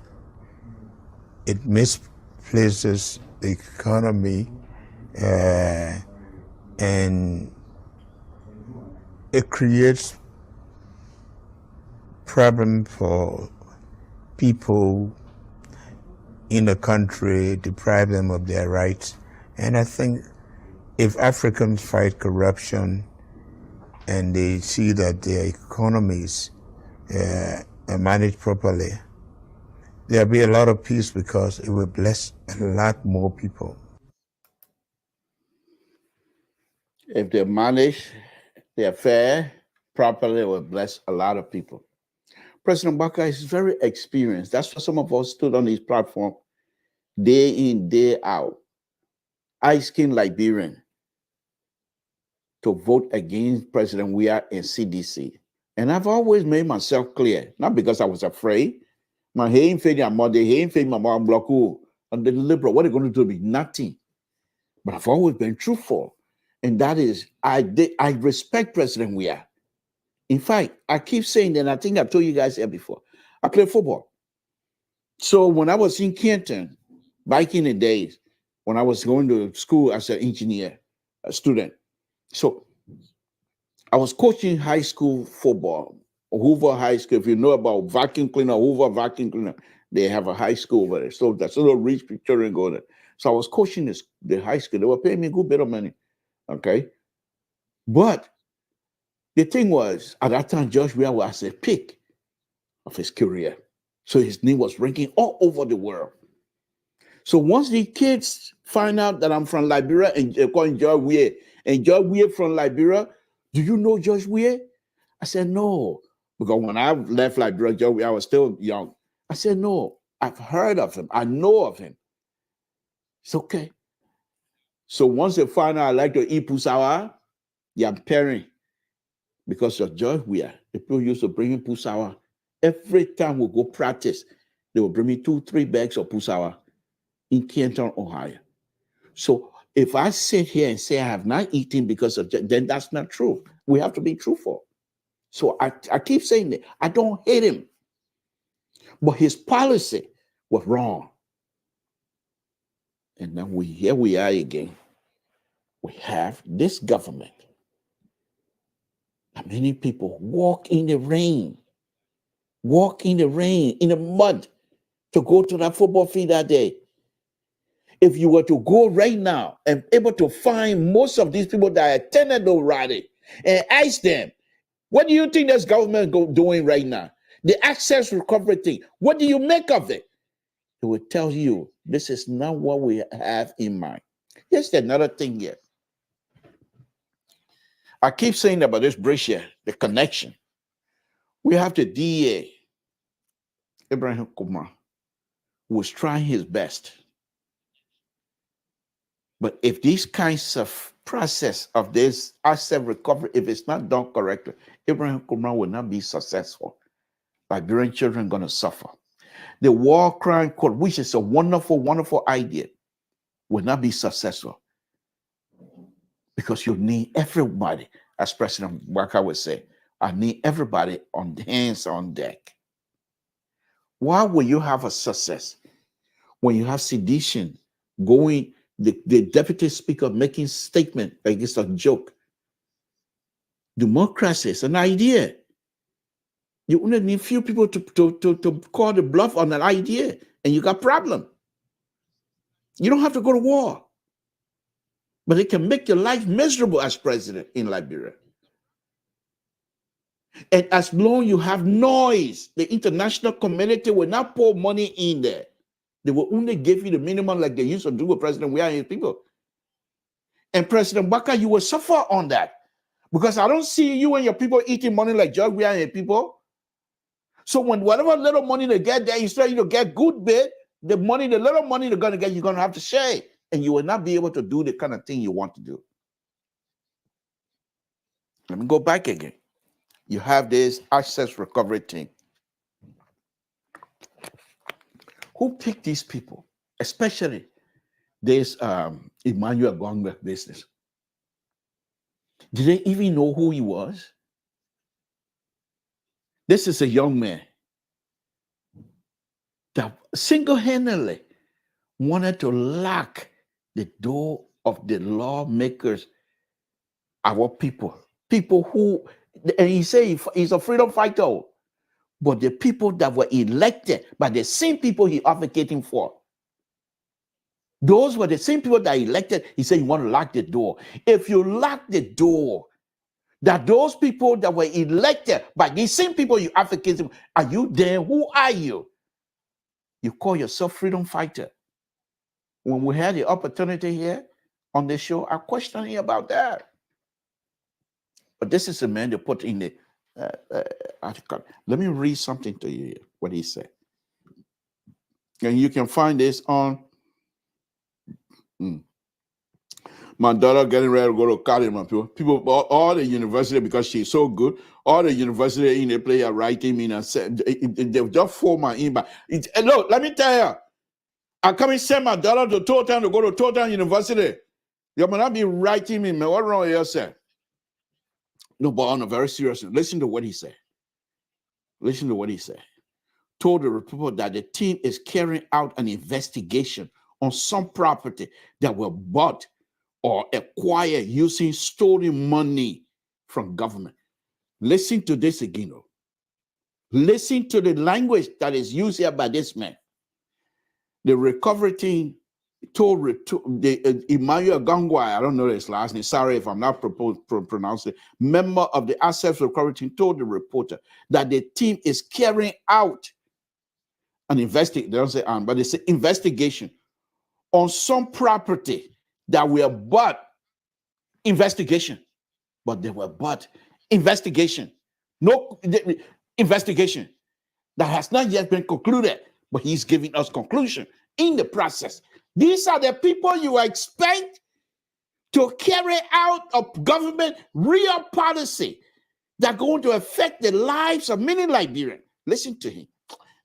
It misplaces the economy, and it creates problem for people in the country, deprive them of their rights. And I think if Africans fight corruption and they see that their economies are managed properly, there'll be a lot of peace because it will bless a lot more people. If they manage the affair properly, it will bless a lot of people. President Baka is very experienced. That's why some of us stood on his platform day in, day out, ice-skinned Liberian, to vote against President Weah and CDC. And I've always made myself clear, not because I was afraid. My ain't my mother, my mom block, and the liberal, what are they going to do? Be nothing. But I've always been truthful. And that is, I respect President Weah. In fact, I keep saying that, and I think I've told you guys here before, I play football. So when I was in Canton, back in the days, when I was going to school as an engineer, a student, so I was coaching high school football, Hoover High School. If you know about vacuum cleaner, Hoover vacuum cleaner, they have a high school over there. So that's a little rich children go there. So I was coaching the high school. They were paying me a good bit of money. Okay. But the thing was, at that time, George Weah was at the peak of his career. So his name was ranking all over the world. So once the kids find out that I'm from Liberia and they're calling George Weah, and George Weah from Liberia, do you know George Weah? I said, no. Because when I left Liberia, George Weah, I was still young. I said, no, I've heard of him. I know of him. It's okay. So once they find out I like to eat pusawa, yeah, I'm pairing. Because of George Weah, the people used to bring in pusawa. Every time we go practice, they will bring me 2-3 bags of pusawa in Canton, Ohio. So if I sit here and say I have not eaten because of, then that's not true. We have to be truthful. So I keep saying that. I don't hate him. But his policy was wrong. And then here we are again. We have this government. And many people walk in the rain, in the mud to go to that football field that day. If you were to go right now and able to find most of these people that attended the rally and ask them, what do you think this government is doing right now? The access recovery thing, what do you make of it? They will tell you, this is not what we have in mind. Here's another thing here. I keep saying about this bridge here, the connection. We have the DA, Ibrahim Kumar, who was trying his best. But if these kinds of process of this asset recovery, if it's not done correctly, Ibrahim Kumar will not be successful. Liberian children are going to suffer. The War Crime Court, which is a wonderful, wonderful idea, will not be successful. Because you need everybody, as President Waka would say, I need everybody on hands on deck. Why will you have a success when you have sedition going, the deputy speaker making statement like it's a joke? Democracy is an idea. You only need few people to call the bluff on an idea, and you got problem. You don't have to go to war. But it can make your life miserable as president in Liberia. And as long as you have noise, the international community will not pour money in there. They will only give you the minimum like they used to do with President Weah and his people. And President Baka, you will suffer on that. Because I don't see you and your people eating money like George Weah and his people. So when whatever little money they get there, instead of you get good bit, the little money they're going to get, you're going to have to share. And you will not be able to do the kind of thing you want to do. Let me go back again. You have this access recovery team. Who picked these people? Especially this Emmanuel Gongbe business. Did they even know who he was? This is a young man that single-handedly wanted to lock the door of the lawmakers, our people who, and he said he's a freedom fighter, but the people that were elected by the same people he advocating for, those were the same people that elected. He said, you want to lock the door. If you lock the door, that those people that were elected by the same people you advocating, are you there? Who are you? You call yourself freedom fighter. When we had the opportunity here on the show, I questioned him about that. But this is the man they put in the article. Let me read something to you here, what he said. And you can find this on my daughter getting ready to go to college, my people, all the university, because she's so good, all the university in the play are writing me and said, they've just formed my inbox. Look, let me tell you, I come and send my daughter to Total to go to Total University. They might not be writing me, man, what wrong with you, sir? No, but on a very serious note, listen to what he said. Listen to what he said. Told the reporter that the team is carrying out an investigation on some property that were bought or acquired using stolen money from government. Listen to this again. Listen to the language that is used here by this man. The recovery team told Emmanuel Gangwai, I don't know his last name, sorry if I'm not pronouncing it, member of the Assets Recovery team, told the reporter that the team is carrying out an investigation, they don't say but it's an investigation on some property that were bought, investigation, but they were bought, investigation, no investigation that has not yet been concluded, but he's giving us conclusion in the process. These are the people you expect to carry out a government real policy that are going to affect the lives of many Liberians. Listen to him.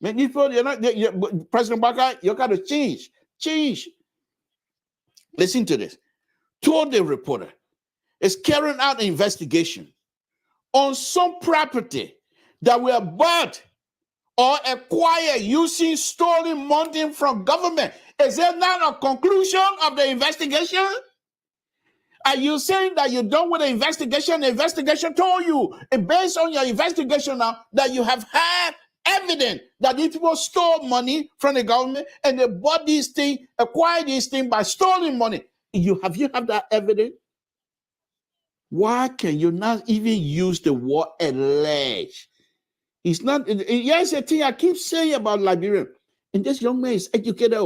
Man, President Baka, you got to change. Listen to this. Told the reporter, is carrying out an investigation on some property that were bought or acquired using stolen money from government. Is there not a conclusion of the investigation? Are you saying that you're done with the investigation? The investigation told you, and based on your investigation now, that you have had evidence that these people stole money from the government and they bought these things, acquired these things by stolen money. Have you that evidence? Why can you not even use the word allege? It's not, here's the thing I keep saying about Liberian. And this young man is educated.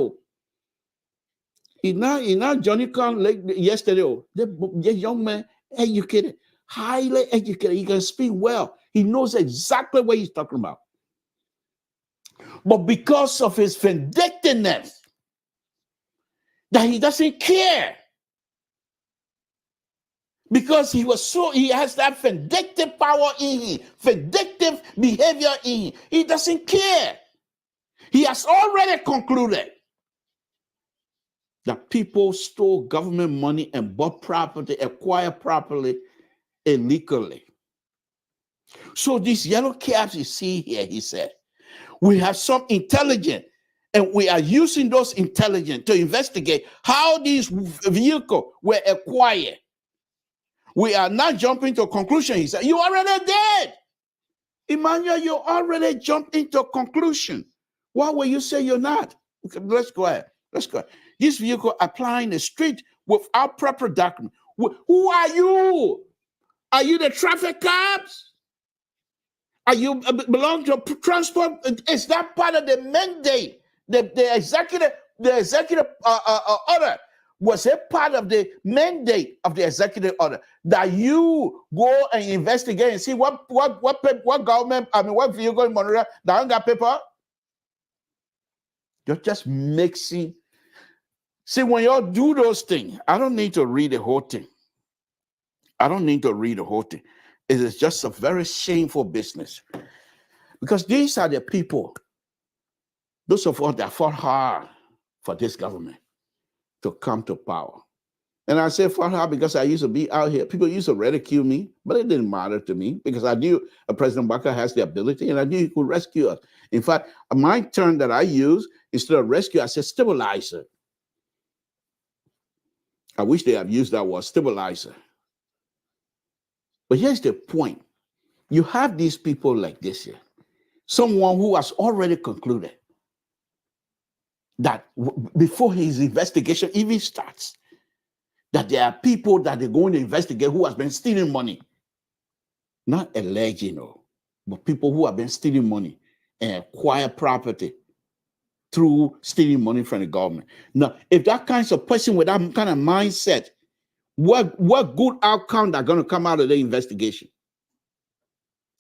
He's not Johnny Khan like yesterday. The young man, educated, highly educated. He can speak well. He knows exactly what he's talking about. But because of his vindictiveness, that he doesn't care. Because he has that vindictive power in him, vindictive behavior in him. He doesn't care. He has already concluded that people stole government money and bought property, acquired property illegally. So these yellow caps you see here, he said, we have some intelligence, and we are using those intelligence to investigate how these vehicles were acquired. We are not jumping to a conclusion. He said, you already did. Emmanuel, you already jumped into a conclusion. Why will you say you're not? Okay, let's go ahead. This vehicle applying the street without proper document. Who are you? Are you the traffic cops? Are you belong to transport? Is that part of the mandate? The executive order. Was it part of the mandate of the executive order that you go and investigate and see what government, what vehicle in Monrovia that don't got paper? You're just mixing. See, when y'all do those things, I don't need to read the whole thing. It is just a very shameful business. Because these are the people, those of us that fought hard for this government to come to power. And I say fought hard because I used to be out here. People used to ridicule me, but it didn't matter to me because I knew President Baka has the ability and I knew he could rescue us. In fact, my term that I use, instead of rescue, I said stabilizer. I wish they have used that word, stabilizer. But here's the point. You have these people like this here. Someone who has already concluded that before his investigation even starts, that there are people that they're going to investigate who has been stealing money. Not alleging, but people who have been stealing money and acquire property through stealing money from the government. Now, if that kind of person with that kind of mindset, what good outcome are going to come out of the investigation?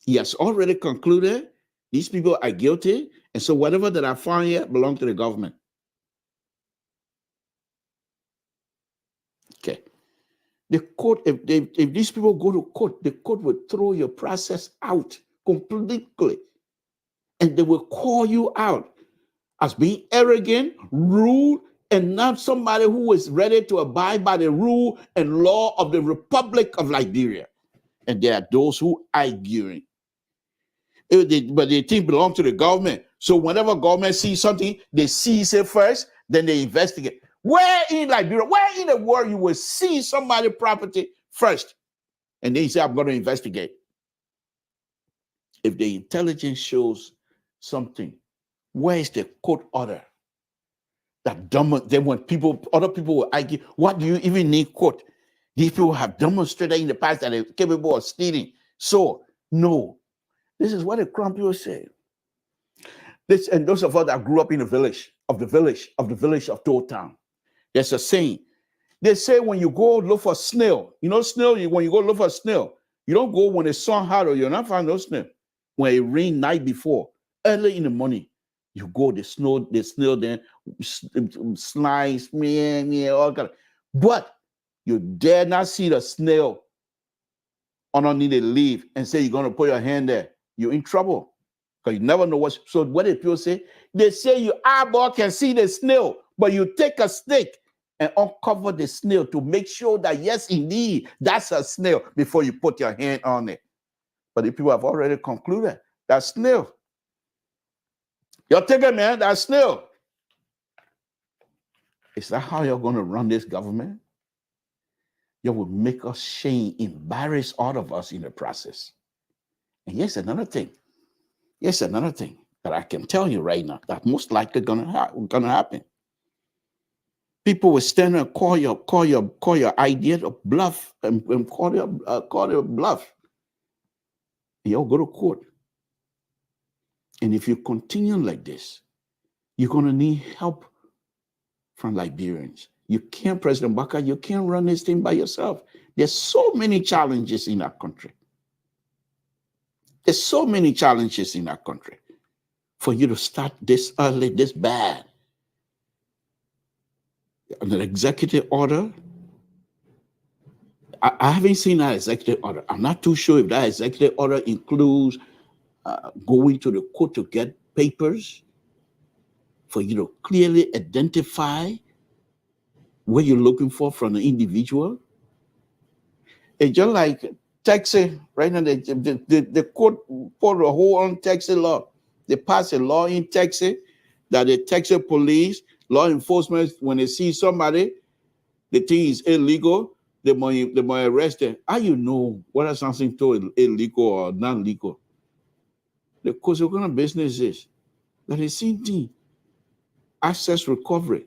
He has already concluded these people are guilty, and so whatever that I find here belongs to the government. Okay. The court, if these people go to court, the court will throw your process out completely, and they will call you out as being arrogant, rude, and not somebody who is ready to abide by the rule and law of the Republic of Liberia. And there are those who are arguing. But they think belong to the government. So whenever government sees something, they seize it first, then they investigate. Where in Liberia, where in the world you will see somebody's property first, and then you say, I'm going to investigate? If the intelligence shows something, where is the court order? Then when other people will argue, what do you even need court? These people have demonstrated in the past that they're capable of stealing. So, no. This is what the Crown people say. This, and those of us that grew up in the village of Toll Town, there's a saying. They say when you go look for snail, when you go look for snail, you don't go when the sun hot, or you're not finding no snail. When it rained night before, early in the morning, you go, the snail then slice, all kind of. But you dare not see the snail underneath the leaf and say you're going to put your hand there. You're in trouble, because you never know what. So what do people say? They say your eyeball can see the snail, but you take a stick and uncover the snail to make sure that, yes, indeed, that's a snail before you put your hand on it. But the people have already concluded that's snail. You're thinking, man, that's snail. Is that how you're going to run this government? You will make us shame, embarrass all of us in the process. And here's another thing. That I can tell you right now that most likely gonna happen. People will stand and call your idea a bluff and call it a bluff. You'll go to court. And if you continue like this, you're gonna need help from Liberians. You can't, President Baka, you can't run this thing by yourself. There's so many challenges in our country. There's so many challenges in our country for you to start this early, this bad. An executive order, I haven't seen that executive order. I'm not too sure if that executive order includes going to the court to get papers for you to clearly identify what you're looking for from the individual. It's just like Texas, right now, the court put a whole on Texas law. They passed a law in Texas that the Texas police, law enforcement, when they see somebody, they think is illegal, they might arrest them. How you know whether something to illegal or non-legal? Because what kind of business is that the same thing? Access recovery.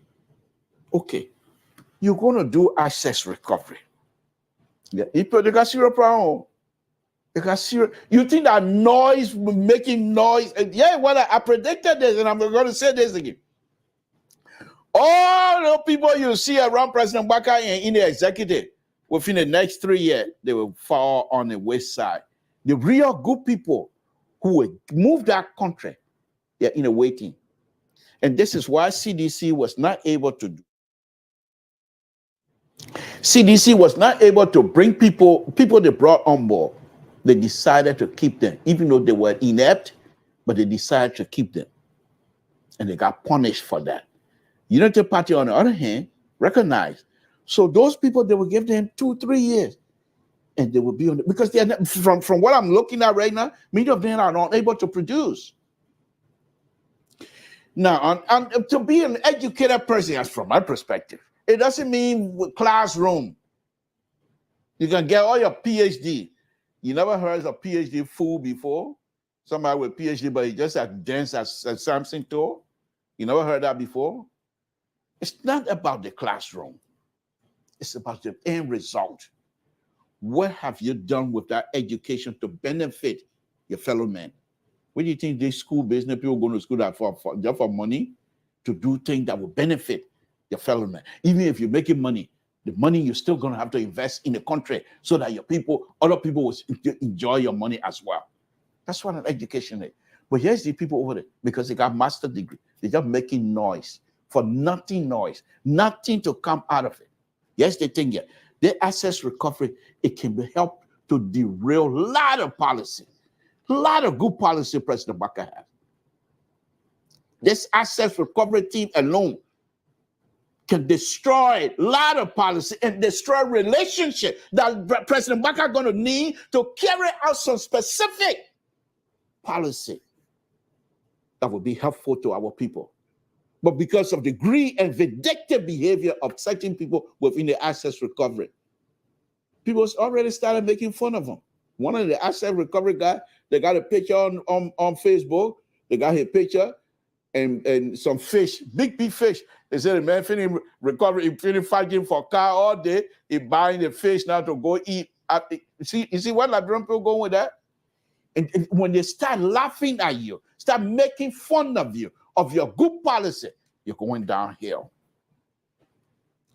Okay, you're going to do access recovery. Yeah, they got zero problem. They got zero. You think that noise, making noise? And yeah, well, I predicted this, and I'm going to say this again. All the people you see around President Baka and in the executive, within the next 3 years, they will fall on the west side. The real good people who will move that country, they're in a waiting. And this is why CDC was not able to do. CDC was not able to bring people they brought on board. They decided to keep them, even though they were inept, but they decided to keep them. And they got punished for that. Unity Party, on the other hand, recognized. So those people, they will give them 2-3 years. And they will be on it. Because they are not, from what I'm looking at right now, many of them are not able to produce. Now, to be an educated person, as from my perspective, it doesn't mean classroom. You can get all your PhD. You never heard of a PhD fool before? Somebody with PhD, but he just as dense as Samson told. You never heard that before? It's not about the classroom. It's about the end result. What have you done with that education to benefit your fellow men? What do you think these school business people go to school that for money? to do things that will benefit your fellow man. Even if you're making money, the money you're still going to have to invest in the country so that your people, other people will enjoy your money as well. That's what an education is. But here's the people over there, because they got master degree, they're just making noise for nothing to come out of it. Yes, they think the access recovery, it can be helped to derail a lot of policy, a lot of good policy President Baka has. This access recovery team alone can destroy a lot of policy and destroy relationship that President Baka is going to need to carry out some specific policy that will be helpful to our people. But because of the greed and vindictive behavior of certain people within the access recovery, people already started making fun of them. One of the access recovery guys, they got a picture on Facebook. They got his picture and some fish, big fish. They said the man finished recovery, he finished fighting for a car all day. He buying the fish now to go eat. You see what Liberian people going with that? And when they start laughing at you, start making fun of you, of your good policy, you're going downhill.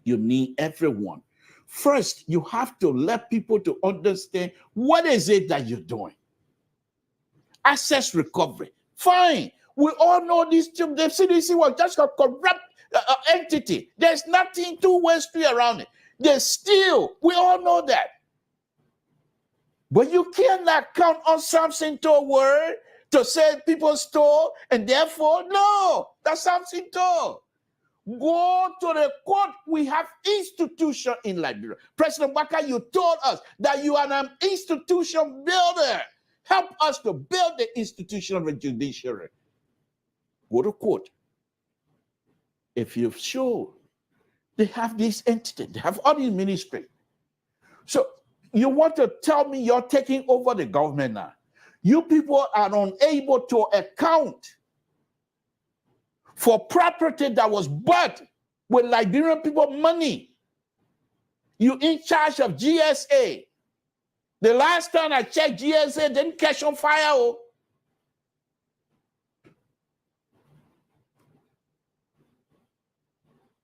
You need everyone. First, you have to let people to understand what is it that you're doing. Access recovery, fine. We all know this. The CDC was just a corrupt entity. There's nothing two-way street around it. There's still, we all know that. But you cannot count on Samson to a word to say people stole, and therefore, no, that's Samson told. Go to the court. We have institution in Liberia. President Baka, you told us that you are an institution builder. Help us to build the institution of the judiciary. Go to court. If you're sure they have this entity, they have all these ministry. So you want to tell me you're taking over the government now? You people are unable to account for property that was bought with Liberian people money. You in charge of GSA. The last time I checked, GSA didn't catch on fire. Oh.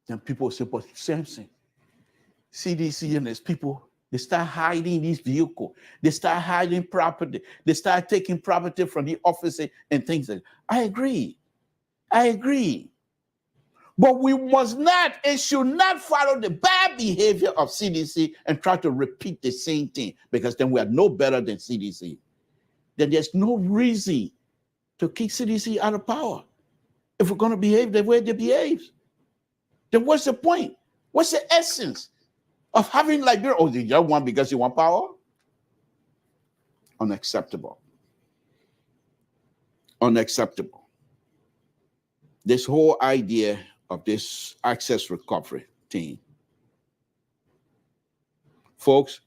Then people say, but Samson, CDC and his people, they start hiding these vehicles. They start hiding property. They start taking property from the office and things like that. I agree. But we must not and should not follow the bad behavior of CDC and try to repeat the same thing, because then we are no better than CDC. Then there's no reason to kick CDC out of power. If we're going to behave the way they behave, then what's the point? What's the essence of having Liberia? Oh, you just want because you want power? Unacceptable. Unacceptable. This whole idea of this access recovery thing. Folks,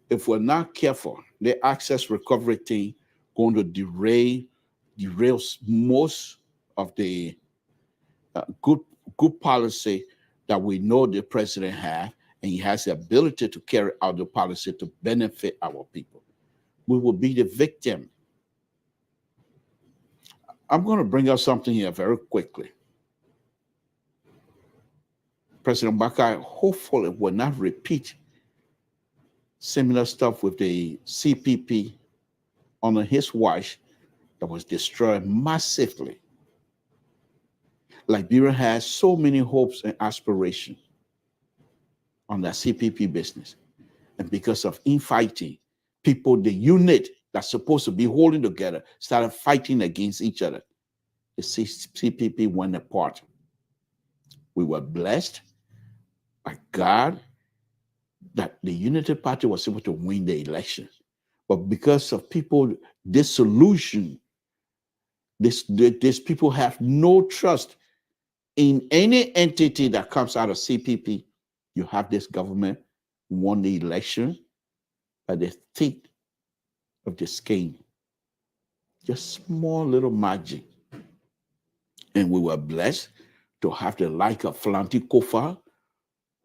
if we're not careful, the access recovery thing going to derail most of the good policy that we know the president has, and he has the ability to carry out the policy to benefit our people. We will be the victim. I'm going to bring up something here very quickly. President Baka hopefully will not repeat similar stuff with the CPP under his watch that was destroyed massively. Liberia has so many hopes and aspirations on that CPP business. And because of infighting, people, the unit that's supposed to be holding together, started fighting against each other. The CPP went apart. We were blessed by God that the Unity Party was able to win the election. But because of people disillusion, these people have no trust in any entity that comes out of CPP. You have this government won the election by the thick of the skin. Just small little margin. And we were blessed to have the like of Flanti Kofa,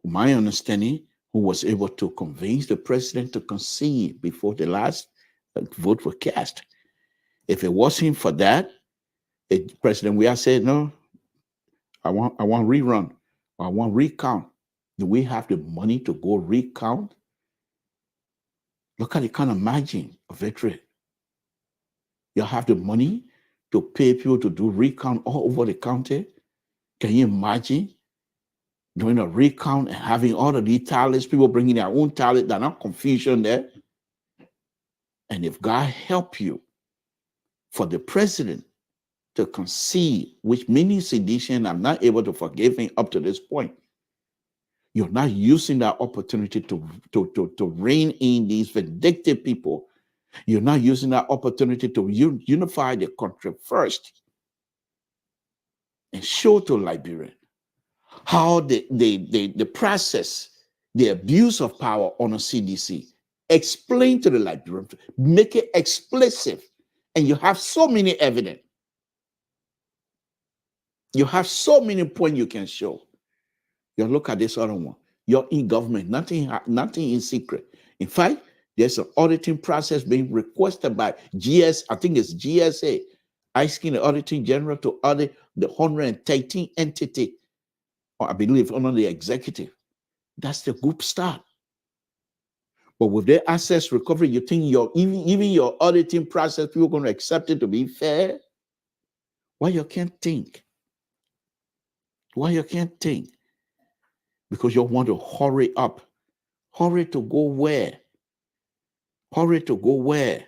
my understanding, who was able to convince the president to concede before the last vote was cast. If it wasn't for that, President Weah said, no, I want rerun. I want recount. Do we have the money to go recount? Look at the kind of margin of victory. You have the money to pay people to do recount all over the county. Can you imagine doing a recount and having all of these talents, people bringing their own talent, there's not confusion there? And if God help you for the president to concede, which many sedition, I'm not able to forgive him up to this point, you're not using that opportunity to rein in these vindictive people. You're not using that opportunity to unify the country first and show to Liberia how the process, the abuse of power on a CDC, explain to the Liberian, make it explicit. And you have so many evidence. You have so many points you can show. You look at this other one. You're in government, nothing in secret. In fact, there's an auditing process being requested by I think it's GSA, asking the auditing general to audit the 113 entity, or I believe under the executive. That's the good start. But with their assets recovery, you think even your auditing process, people are going to accept it to be fair? Why you can't think? Why you can't think? Because you want to hurry up. Hurry to go where? Hurry to go where?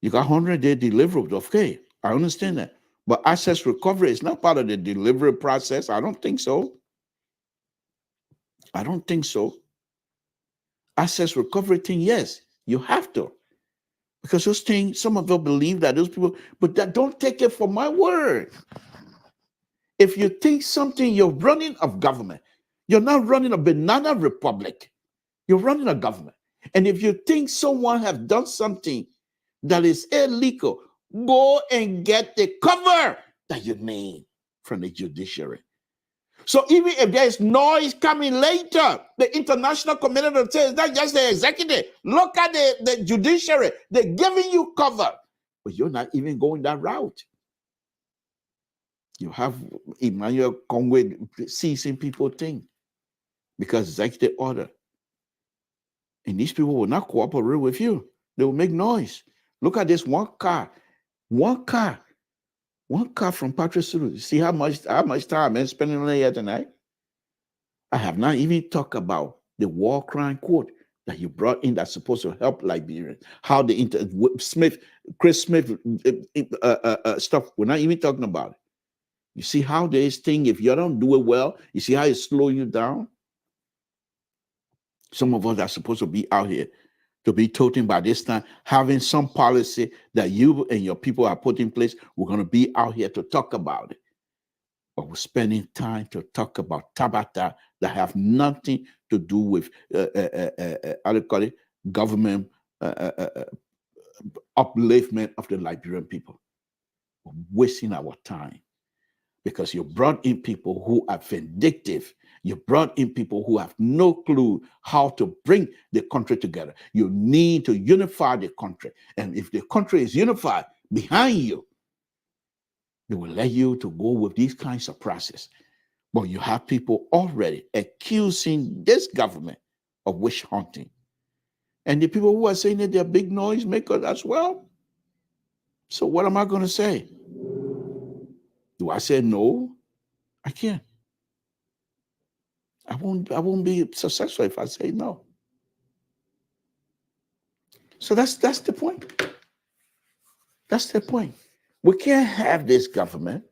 You got 100-day delivery. Okay, I understand that. But assets recovery is not part of the delivery process. I don't think so. I don't think so. Assets recovery thing, yes, you have to. Because those things, some of them believe that those people, but that don't take it for my word. If you think something, you're running a government. You're not running a banana republic. You're running a government. And if you think someone has done something that is illegal, go and get the cover that you need from the judiciary. So even if there is noise coming later, the international community says that's just the executive. Look at the judiciary. They're giving you cover. But you're not even going that route. You have Emmanuel Conway seizing people thing because executive order. And these people will not cooperate with you. They will make noise. Look at this one car from Patrick Sulu. See how much time I'm spending on it here tonight? I have not even talked about the war crime court that you brought in that's supposed to help Liberians. How the Chris Smith stuff, we're not even talking about it. You see how this thing, if you don't do it well, you see how it slows you down? Some of us are supposed to be out here to be talking by this time, having some policy that you and your people are put in place. We're going to be out here to talk about it. But we're spending time to talk about Tabata that have nothing to do with government upliftment of the Liberian people. We're wasting our time because you brought in people who are vindictive. You brought in people who have no clue how to bring the country together. You need to unify the country. And if the country is unified behind you, they will let you to go with these kinds of process. But you have people already accusing this government of witch hunting. And the people who are saying that they're big noise makers as well. So what am I going to say? Do I say no? I can't. I won't be successful if I say no. So that's the point. That's the point. We can't have this government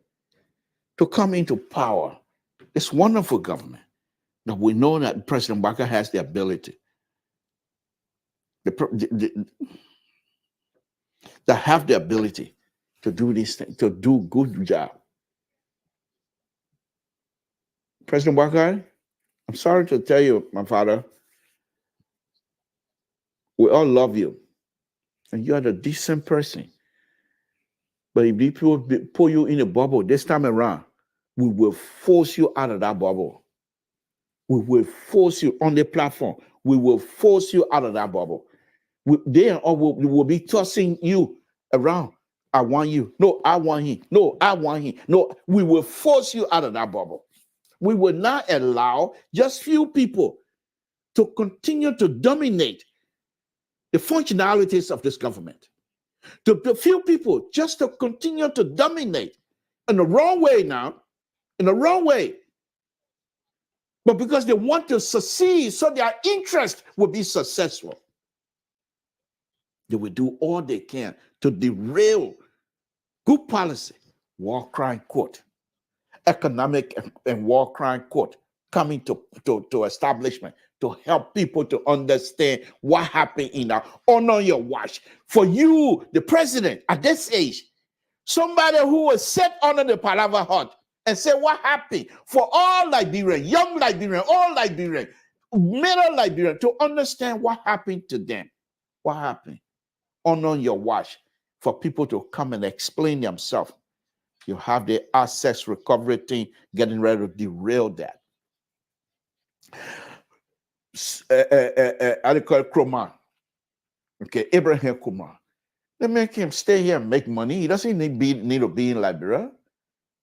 to come into power, this wonderful government, that we know that President Baka has the ability, that have the ability to do this thing, to do good job. President Baka, I'm sorry to tell you, my father, we all love you, and you are a decent person. But if people put you in a bubble this time around, we will force you out of that bubble. We will force you on the platform. We will force you out of that bubble. We will be tossing you around I want you. No, I want him. No, I want him. No, we will force you out of that bubble. We will not allow just few people to continue to dominate the functionalities of this government. To few people just to continue to dominate in the wrong way now, in the wrong way. But because they want to succeed, so their interest will be successful. They will do all they can to derail good policy, war crime court, economic and war crime court coming to establishment to help people to understand what happened in our honor your watch. For you, the president, at this age, somebody who was set under the palaver hut and say what happened for all Liberian, young Liberian, all Liberian, middle Liberian, to understand what happened to them. What happened? Honor your watch for people to come and explain themselves. You have the assets recovery thing getting ready to derail that. I call it Kromah. Okay, Abraham Kumar. They make him stay here and make money. He doesn't need to be in Liberia.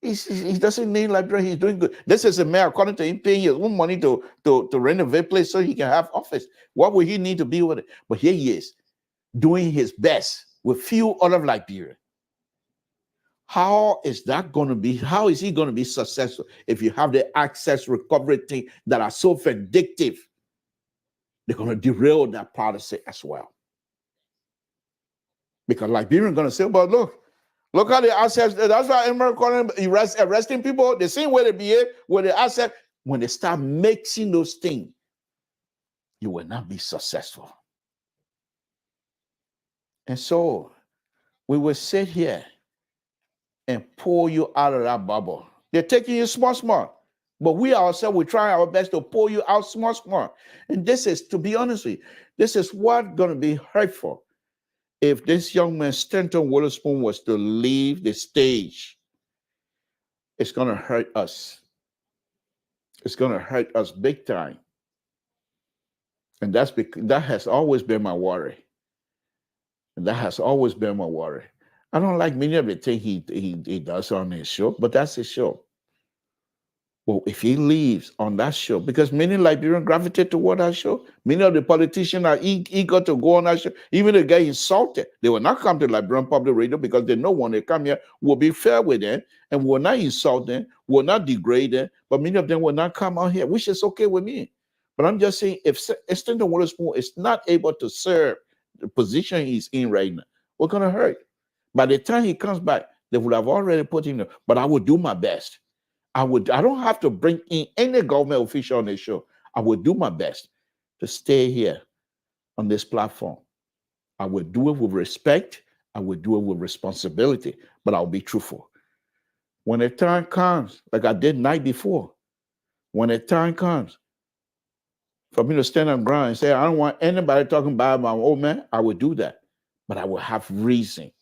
He doesn't need Liberia. He's doing good. This is a man, according to him, paying his own money to renovate place so he can have office. What would he need to be with it? But here he is, doing his best with few other Liberians. How is that going to be? How is he going to be successful if you have the access recovery thing that are so vindictive? They're going to derail that policy as well. Because Liberians are going to say, but look how the assets, that's why America calling arresting people, the same way they behave with the asset. When they start mixing those things, you will not be successful. And so we will sit here and pull you out of that bubble. They're taking you small, but we ourselves, we try our best to pull you out small. And this is, to be honest with you, this is what's going to be hurtful. If this young man, Stanton Witherspoon, was to leave the stage, it's going to hurt us. It's going to hurt us big time. And that's because that has always been my worry. And that has always been my worry. I don't like many of the things he does on his show, but that's his show. Well, if he leaves on that show, because many Liberians gravitate toward that show, many of the politicians are eager to go on that show. Even the guy insulted, they will not come to Liberian Public Radio because they know when they come here, we'll be fair with them and will not insult them, will not degrade them, but many of them will not come out here, which is okay with me. But I'm just saying, if Stanton Witherspoon is not able to serve the position he's in right now, we're going to hurt. By the time he comes back, they would have already put him there. But I would do my best. I don't have to bring in any government official on the show. I would do my best to stay here on this platform. I would do it with respect. I would do it with responsibility, but I'll be truthful. When the time comes, like I did night before, when the time comes for me to stand on ground and say, I don't want anybody talking about my old man, I would do that, but I will have reason.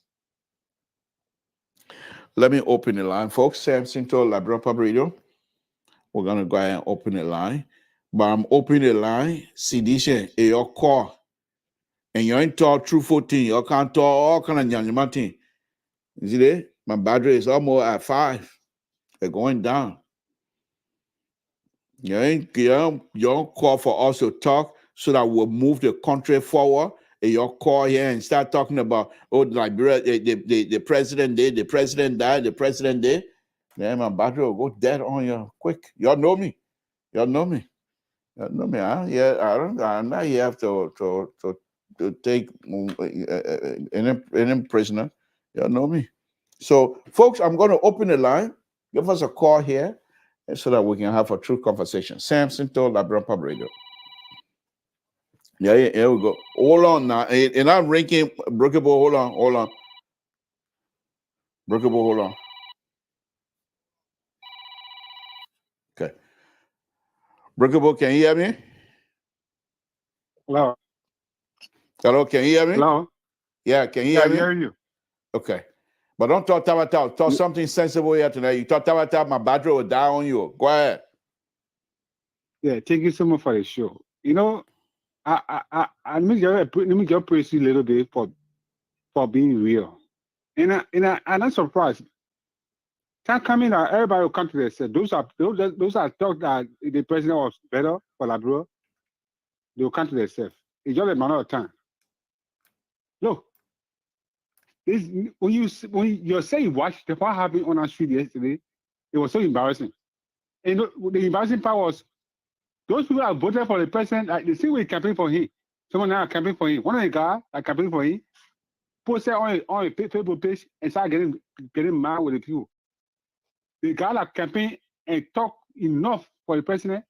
Let me open the line, folks. Samson to Liberian Public Radio. We're going to go ahead and open the line. But I'm opening the line. See, this is your call. And you ain't talk truthful thing. You can't talk all kind of nyanyama thing. You see that? My battery is almost at 5. They're going down. You don't call for us to talk so that we'll move the country forward. Your call here and start talking about, Liberia, the president did, the president died, the president did. Then my battery will go dead on you quick. Y'all know me. I'm not here to take any prisoner. Y'all know me. So, folks, I'm going to open the line. Give us a call here so that we can have a true conversation. Samson to Liberian Public Radio. Yeah, here we go. Hold on now. And I'm ranking Breakable. Hold on. Breakable, hold on. Okay. Breakable, can you hear me? Hello. Hello, can you hear me? Hello. Yeah, can you hear me? I hear you. Okay. But don't talk Tabata. Talk something sensible here tonight. You talk Tabata, my battery will die on you. Go ahead. Yeah, thank you so much for the show. You know, I let me just praise you a little bit for being real. And I'm not surprised. Time coming out, everybody will come to themselves. Those are talk that the president was better for Liberia. They will come to themselves. It's just a matter of time. Look, this when you say you watched what happened on our street yesterday, it was so embarrassing. And the embarrassing part was those people that voted for the president, like the same way campaign for him. Someone now campaign for him. One of the guys that campaign for him posted on a Facebook page and started getting mad with the people. The guy that campaigned and talked enough for the president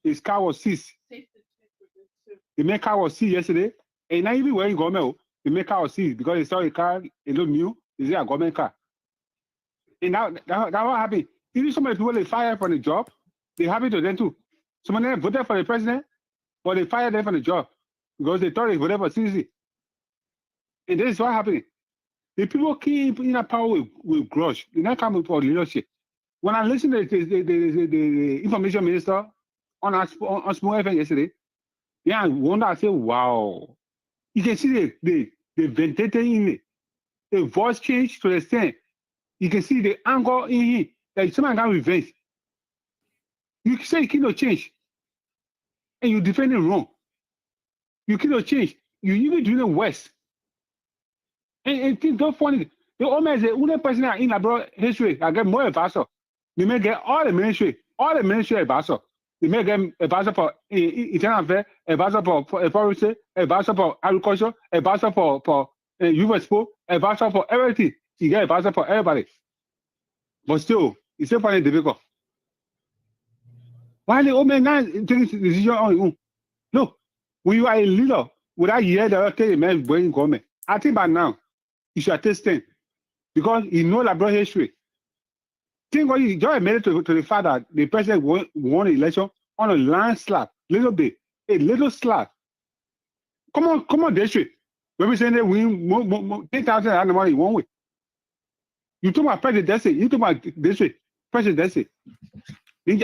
his car was seized. The main car was seized yesterday, and not even wearing government. The main car was seized because they saw a car, a little new, is a government car. And now that what happened. Even some of the people they fired from the job, they happened to them too. Some of them voted for the president, but they fired them from the job because they thought they voted for CC. And this is what happened. The people keep in power with grudge. They not come for leadership. When I listened to the information minister on Small FM yesterday, yeah, I wonder, I say, wow. You can see the vendetta in it. The voice change to the extent. You can see the anger in him. Like someone got revenge. You say you cannot change. And you defend it wrong. You cannot change. You even doing it worse. And things don't funny. The almost the only person in Liberia history I get more advisor. They may get all the ministry advisor. They may get advisor for internal affairs, advisor for forestry, advisor for agriculture, advisor for youth sport, advisor for everything. You get advisor for everybody. But still, it's still finding difficult. Why the old man now taking decision on your own? Look, when you are a leader, without year that tell a man going government, I think by now, you should attest them because you know Liberia history. Think what you just admitted to the fact that the president won the election on a landslide, little bit, a little slap. Come on, district. Representative win 10,000 and money one way. You talk about presidency, you talk about district presidency.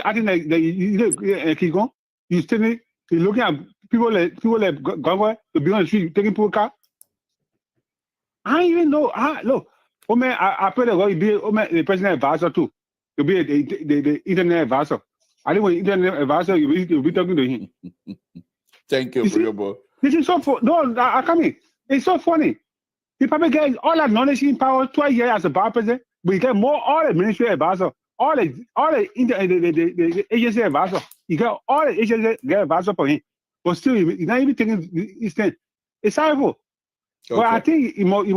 I think that you keep going. You still you looking at people like government to be on the street taking people car. I don't even know. Look, man, I pray that God will be the president advisor too. To be the internet advisor. I think when internet advisor, you'll be talking to him. Thank you for your book. This is so funny. No, I come in. It's so funny. He probably get all that knowledge in power 12 years as a vice president, but you get more all the ministry advisor, all the agency advisor. You get all the agency get advisor for him, but still he's not even taking his stand. It's horrible. Okay. But I think he must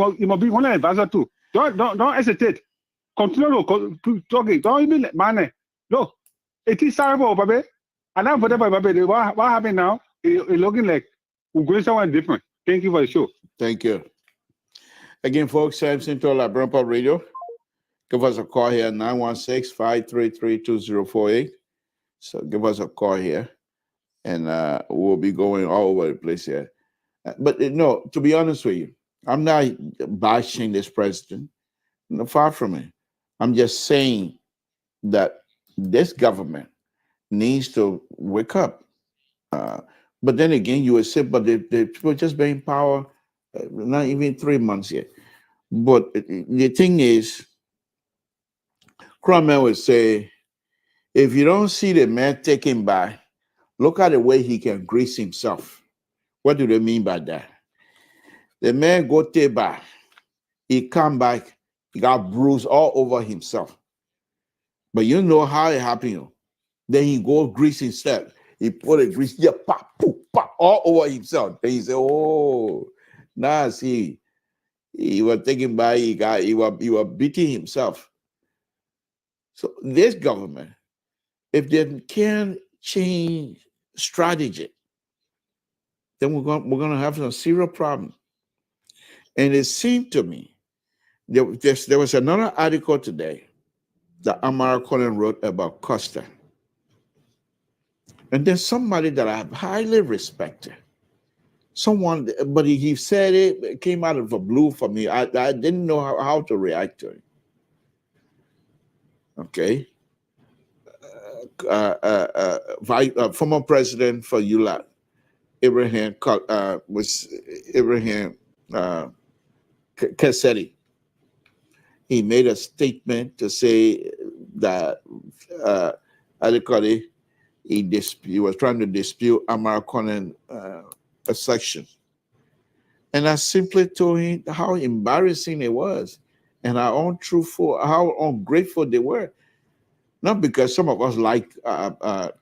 be one of the advisor too. Don't hesitate. Continue to talking. Don't even man. Look, it is horrible, baby. And I'm for that, baby. What happened now? It's looking like we're going somewhere different. Thank you for the show. Thank you. Again, folks, Samson to Liberian Pub Radio. Give us a call here, 916-533-2048. So give us a call here, and we'll be going all over the place here. But no, to be honest with you, I'm not bashing this president. No, far from it. I'm just saying that this government needs to wake up. But then again, you would say, but the people just been in power not even 3 months yet. But the thing is, Cromwell would say, if you don't see the man taken by, look at the way he can grease himself. What do they mean by that? The man go take by, he come back, he got bruised all over himself. But you know how it happened. Then he go grease himself. He put a grease, yeah, pop, poof, pop, all over himself. Then he say, oh, now see, he was taken by, he was beating himself. So this government, if they can't change strategy, then we're going to have some serious problem. And it seemed to me, there was another article today that Amara Collins wrote about Costa. And there's somebody that I highly respected. Someone, but he said it came out of the blue for me. I didn't know how to react to it. Okay. Former president for ULA, Ibrahim Kassetti. he made a statement to say that how do you call it? He was trying to dispute American a section. And I simply told him how embarrassing it was and how untruthful, how ungrateful they were. Not because some of us like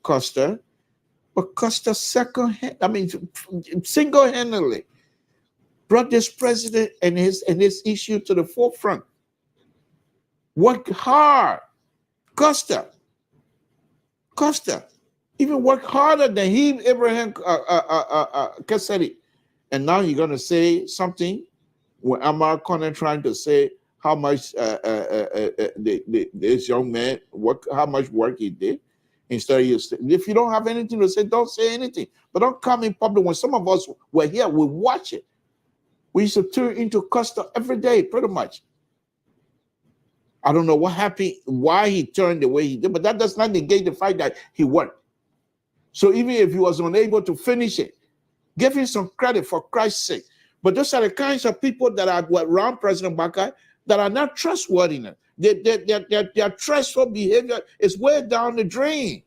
Costa, but Costa single-handedly brought this president and his issue to the forefront. Worked hard. Costa even worked harder than Abraham Cassady. And now you're going to say something when Amar Conner trying to say how much this young man, how much work he did. Instead of if you don't have anything to say, don't say anything. But don't come in public. When some of us were here, we watch it. We used to turn into Costa every day, pretty much. I don't know what happened, why he turned the way he did, but that does not negate the fact that he worked. So even if he was unable to finish it, give him some credit for Christ's sake. But those are the kinds of people that are around President Bakai that are not trustworthy. Their trustful behavior is way down the drain.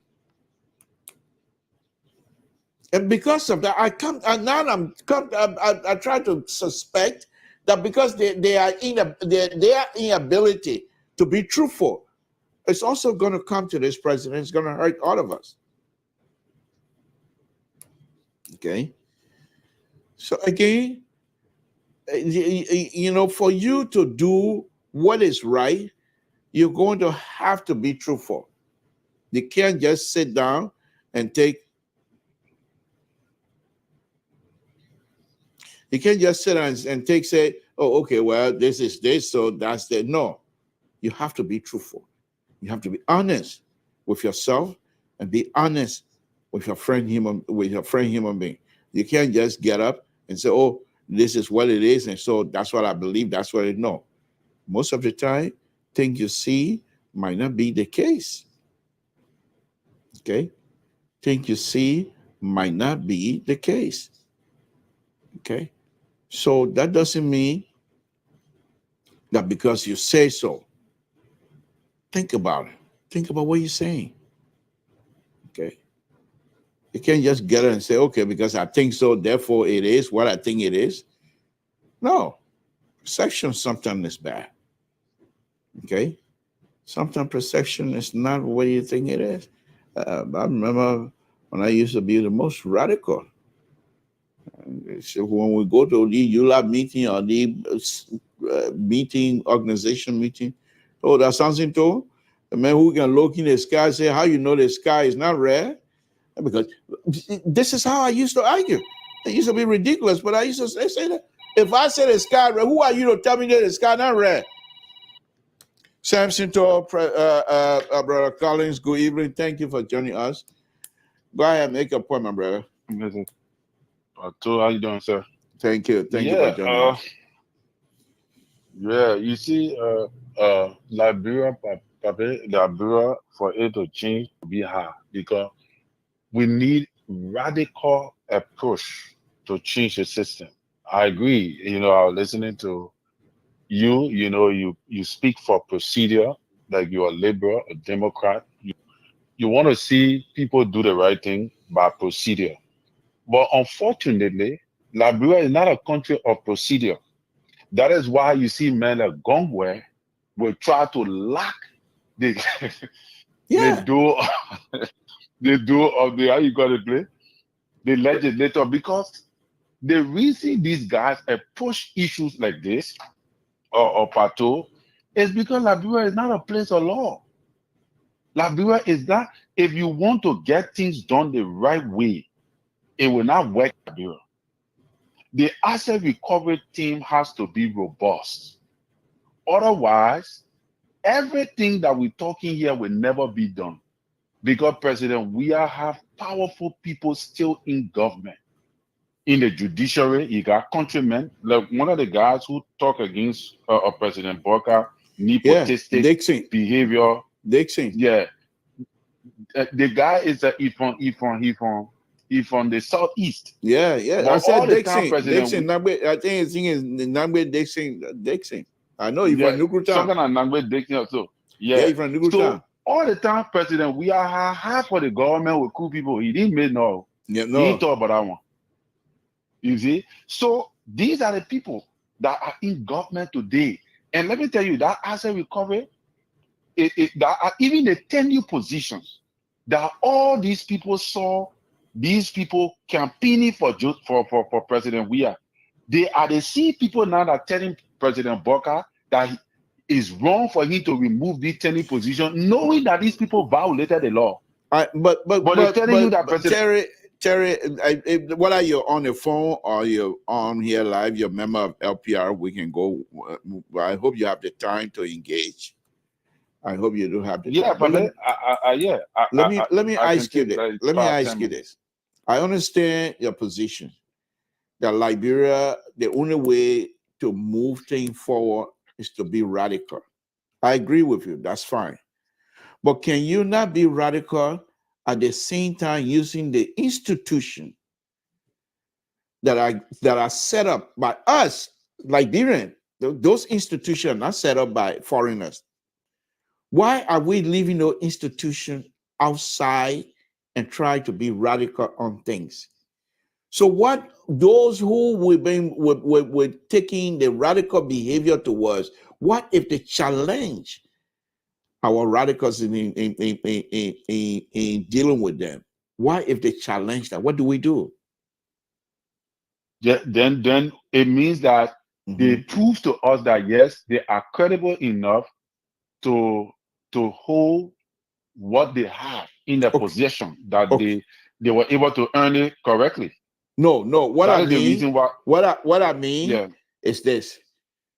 And because of that, I try to suspect that because their inability to be truthful, it's also going to come to this president. It's going to hurt all of us. Okay. So again, for you to do what is right, you're going to have to be truthful. You can't just sit down and take. You can't just sit down and say, oh, okay, well, this is this, so that's that. No, you have to be truthful. You have to be honest with yourself and be honest with your friend human being. You can't just get up and say, oh, this is what it is, and so that's what I believe, that's what it is. No. Most of the time, things you see might not be the case. Okay? Things you see might not be the case. Okay? So that doesn't mean that because you say so. Think about it. Think about what you're saying. Okay? You can't just get it and say, okay, because I think so, therefore it is what I think it is. No. Perception sometimes is bad. Okay? Sometimes perception is not what you think it is. I remember when I used to be the most radical. So when we go to the ULAB meeting or the organization meeting, oh, that's something too. The man who can look in the sky say, how you know the sky is not red? Because this is how I used to argue. It used to be ridiculous, but I used to say that. If I say the sky red, who are you to tell me that the sky not red? Samson to Brother Collins, good evening. Thank you for joining us. Go ahead, make a point, my brother. Listen, how you doing, sir? Thank you. Thank you for joining us. Yeah, you see, Liberia, for it to change to be hard because we need radical approach to change the system. I agree. I was listening to you. You speak for procedure, like you're a liberal, a Democrat. You want to see people do the right thing by procedure. But unfortunately, Liberia is not a country of procedure. That is why you see men like Gongwe will try to lock the door of the, how you got to play, the legislator, because the reason these guys approach issues like this or Pato is because Liberia is not a place of law. Liberia is that if you want to get things done the right way, it will not work in Liberia. The asset recovery team has to be robust. Otherwise, everything that we're talking here will never be done. Because, President, we have powerful people still in government. In the judiciary, you got countrymen. Like one of the guys who talk against President Boka, nepotistic behavior. Dixon. Yeah. The guy is he from the southeast. Yeah. But I said Dixon. Dixon. I think his name is Dixon. I know you're from Nukuta. Something and language taking up too. Yeah, you're from Nukuta. So all the time, President, we are half of the government with cool people. He didn't make no. Yeah, He no. didn't talk about that one. You see? So these are the people that are in government today. And let me tell you, that asset recovery, that are even the 10 new positions that all these people saw, these people campaigning for President Weah. They are the same people now that are telling President Bokar that it's wrong for him to remove these 10 positions, knowing that these people violated the law. But they're telling you that President Terry, whether you're on the phone or you're on here live, you're a member of LPR, we can go. I hope you have the time to engage. I hope you do have the time. But let me ask you this. Let me ask you this. I understand your position that Liberia, the only way to move things forward is to be radical. I agree with you. That's fine. But can you not be radical at the same time using the institution that are set up by us, Liberian? Those institutions are not set up by foreigners. Why are we leaving those institutions outside and try to be radical on things? So what those who we're taking the radical behavior towards, what if they challenge our radicals in dealing with them? Why if they challenge that? What do we do? Yeah, then it means that they prove to us that yes, they are credible enough to hold what they have in their possession, that they were able to earn it correctly. No. What I mean is this.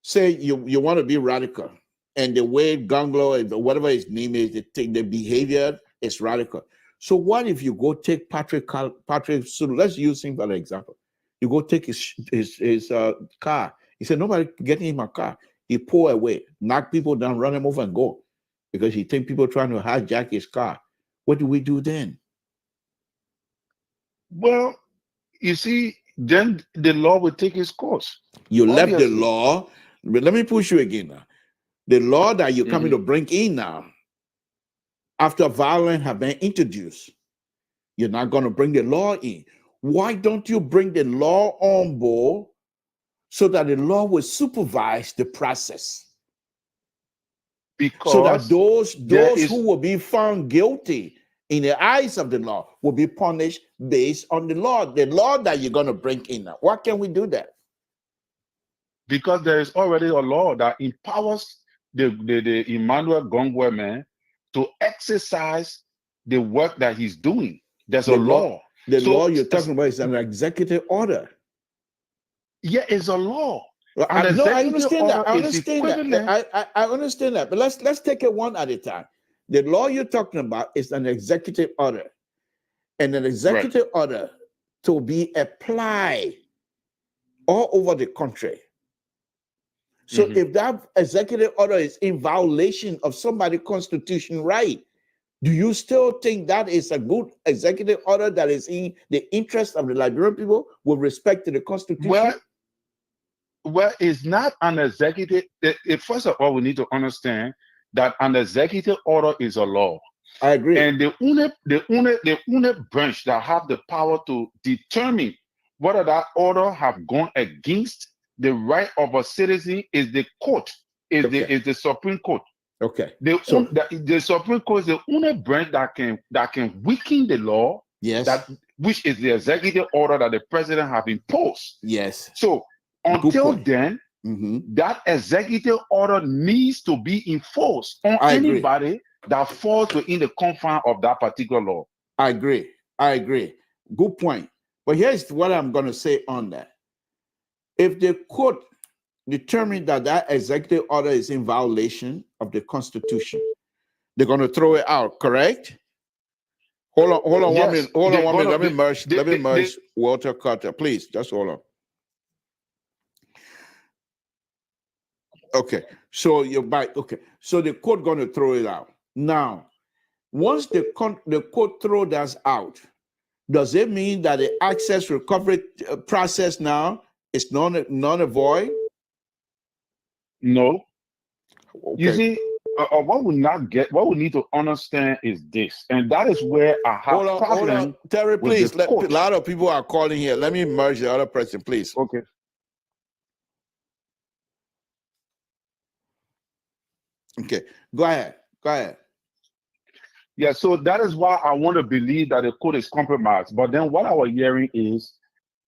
Say you want to be radical, and the way Ganglo and whatever his name is, the behavior is radical. So what if you go take Patrick? So let's use him for an example. You go take his car. He said, nobody getting in my car. He pull away, knock people down, run him over and go. Because he think people trying to hijack his car. What do we do then? Well, you see, then the law will take its course. You left the law, but let me push you again now. The law that you're coming to bring in now, after violence have been introduced, you're not going to bring the law in. Why don't you bring the law on board so that the law will supervise the process? Because so that those who will be found guilty in the eyes of the law will be punished based on the law that you're going to bring in now. Why can't we do that? Because there is already a law that empowers the Emmanuel Gongwe man to exercise the work that he's doing. There's a law. The law you're talking about is an executive order. Yeah, it's a law. I understand that. I understand that. But let's take it one at a time. The law you're talking about is an executive order, and an executive order to be applied all over the country. So if that executive order is in violation of somebody's constitutional right, do you still think that is a good executive order that is in the interest of the Liberian people with respect to the Constitution? Well, it's not an executive. First of all, we need to understand that an executive order is a law. I agree. And the only branch that have the power to determine whether that order have gone against the right of a citizen is the court, is the Supreme Court. Okay. The Supreme Court is the only branch that can weaken the law. Yes. Which is the executive order that the president have imposed. Yes. So until then, that executive order needs to be enforced on anybody that falls within the confines of that particular law. I agree. Good point. But here's what I'm going to say on that. If the court determines that executive order is in violation of the Constitution, they're going to throw it out, correct? Hold on one minute. Let me merge Walter Carter, please. Just hold on. Okay, so you're back. Okay, so the court going to throw it out. Now, once the court throw that out, does it mean that the access recovery process now is non void? No, You see, what we need to understand is this, and that is where I have hold on, Terry, please. A lot of people are calling here. Let me merge the other person, please. Okay. Okay, go ahead. Yeah, so that is why I want to believe that the court is compromised. But then what I was hearing is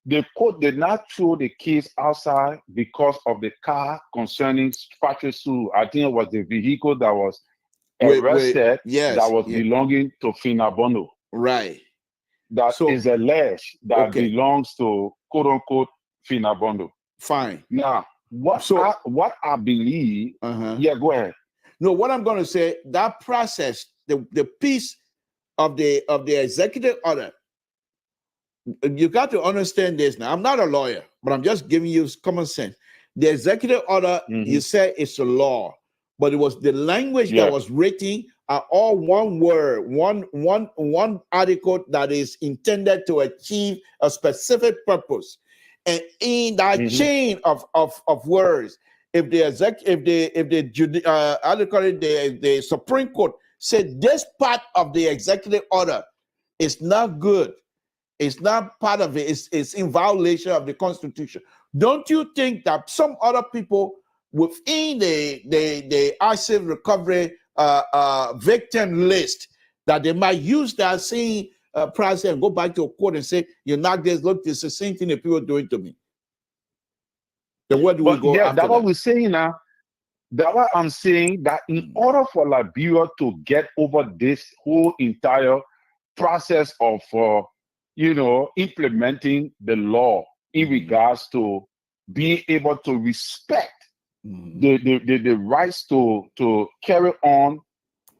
the court did not throw the case outside because of the car concerning Patrick Sue. I think it was the vehicle that was arrested that was belonging to Finabono. Right. That is alleged that belongs to quote unquote Finabono. Fine. Now, what I believe, yeah, go ahead. No, what I'm going to say, that process, the piece of the executive order, you got to understand this now. I'm not a lawyer, but I'm just giving you common sense. The executive order, you said it's a law, but it was the language that was written are all one word, one article that is intended to achieve a specific purpose. And in that chain of words, if the Supreme Court said this part of the executive order is not good, it's not part of it, it's in violation of the Constitution. Don't you think that some other people within the asset recovery victim list, that they might use that same process and go back to a court and say, you're not this, look, this is the same thing that people are doing to me? Then where do we go after that's what we're saying now. That's what I'm saying, that in order for Liberia to get over this whole entire process of implementing the law in regards to being able to respect the rights to carry on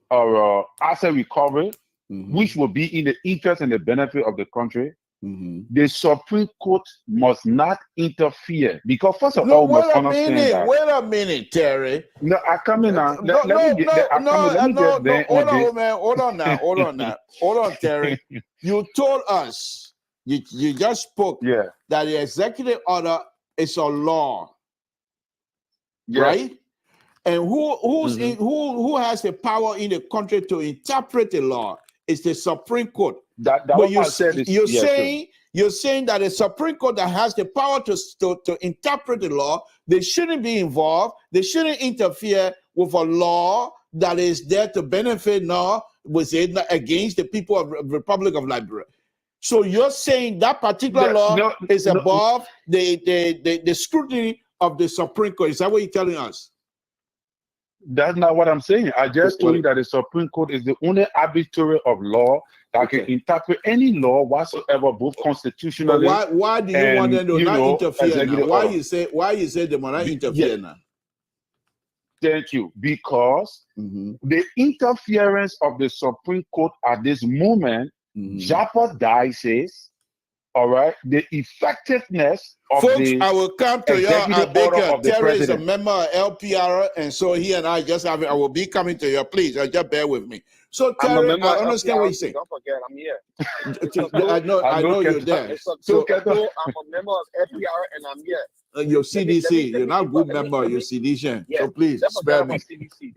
our asset recovery, which will be in the interest and the benefit of the country, the Supreme Court must not interfere. Because first of all, we must understand that. Wait a minute, Terry. No, I come in now. Hold on, Terry. You told us, you just spoke that the executive order is a law. Right? And who has the power in the country to interpret the law? It's the Supreme Court. But you're saying that the Supreme Court that has the power to interpret the law, they shouldn't be involved. They shouldn't interfere with a law that is there to benefit against the people of the Republic of Liberia. So you're saying that particular law is above the scrutiny of the Supreme Court. Is that what you're telling us? That's not what I'm saying. I just told you that the Supreme Court is the only arbiter of law that can interpret any law whatsoever, both constitutionally. But why do you want them to not interfere now? Why you say they must not interfere now? Thank you. Because the interference of the Supreme Court at this moment jeopardizes, all right, the effectiveness of folks, I will come to your Terry is a member of LPR, and so he and I will be coming to you. Please, just bear with me. So Terry, I understand what you're saying. Don't forget, I'm here. I know you're there. So I'm a member of LPR, and I'm here. Your CDC, you're not a good member of your CDC. So please spare me.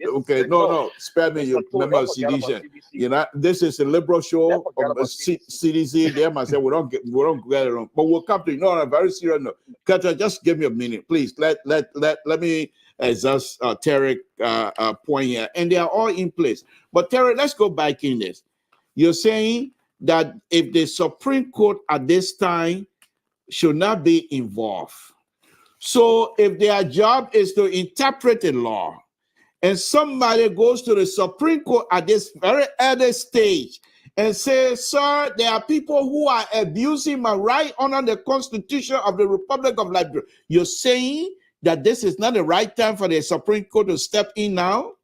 Okay, no, spare me. You're a member of CDC. You know, this is a liberal show. CDC. They might say we don't get it wrong, but we'll come to you. No, on a very serious note. Kata, just give me a minute, please. Let me exhaust Terry point here, and they are all in place. But Terry, let's go back in this. You're saying that if the Supreme Court at this time should not be involved. So if their job is to interpret the law, and somebody goes to the Supreme Court at this very early stage and says, sir, there are people who are abusing my right under the Constitution of the Republic of Liberia, you're saying that this is not the right time for the Supreme Court to step in now?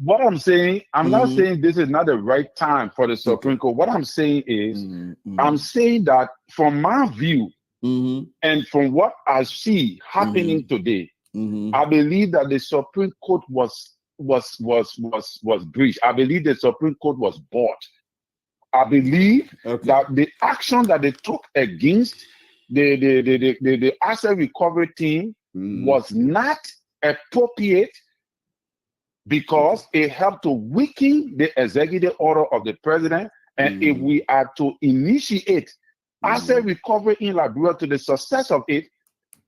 What I'm saying, I'm not saying this is not the right time for the Supreme Court. What I'm saying is, I'm saying that from my view, and from what I see happening today, I believe that the Supreme Court was breached. I believe the Supreme Court was bought. I believe that the action that they took against the asset recovery team was not appropriate because it helped to weaken the executive order of the president. And if we are to initiate asset recovery in Liberia to the success of it,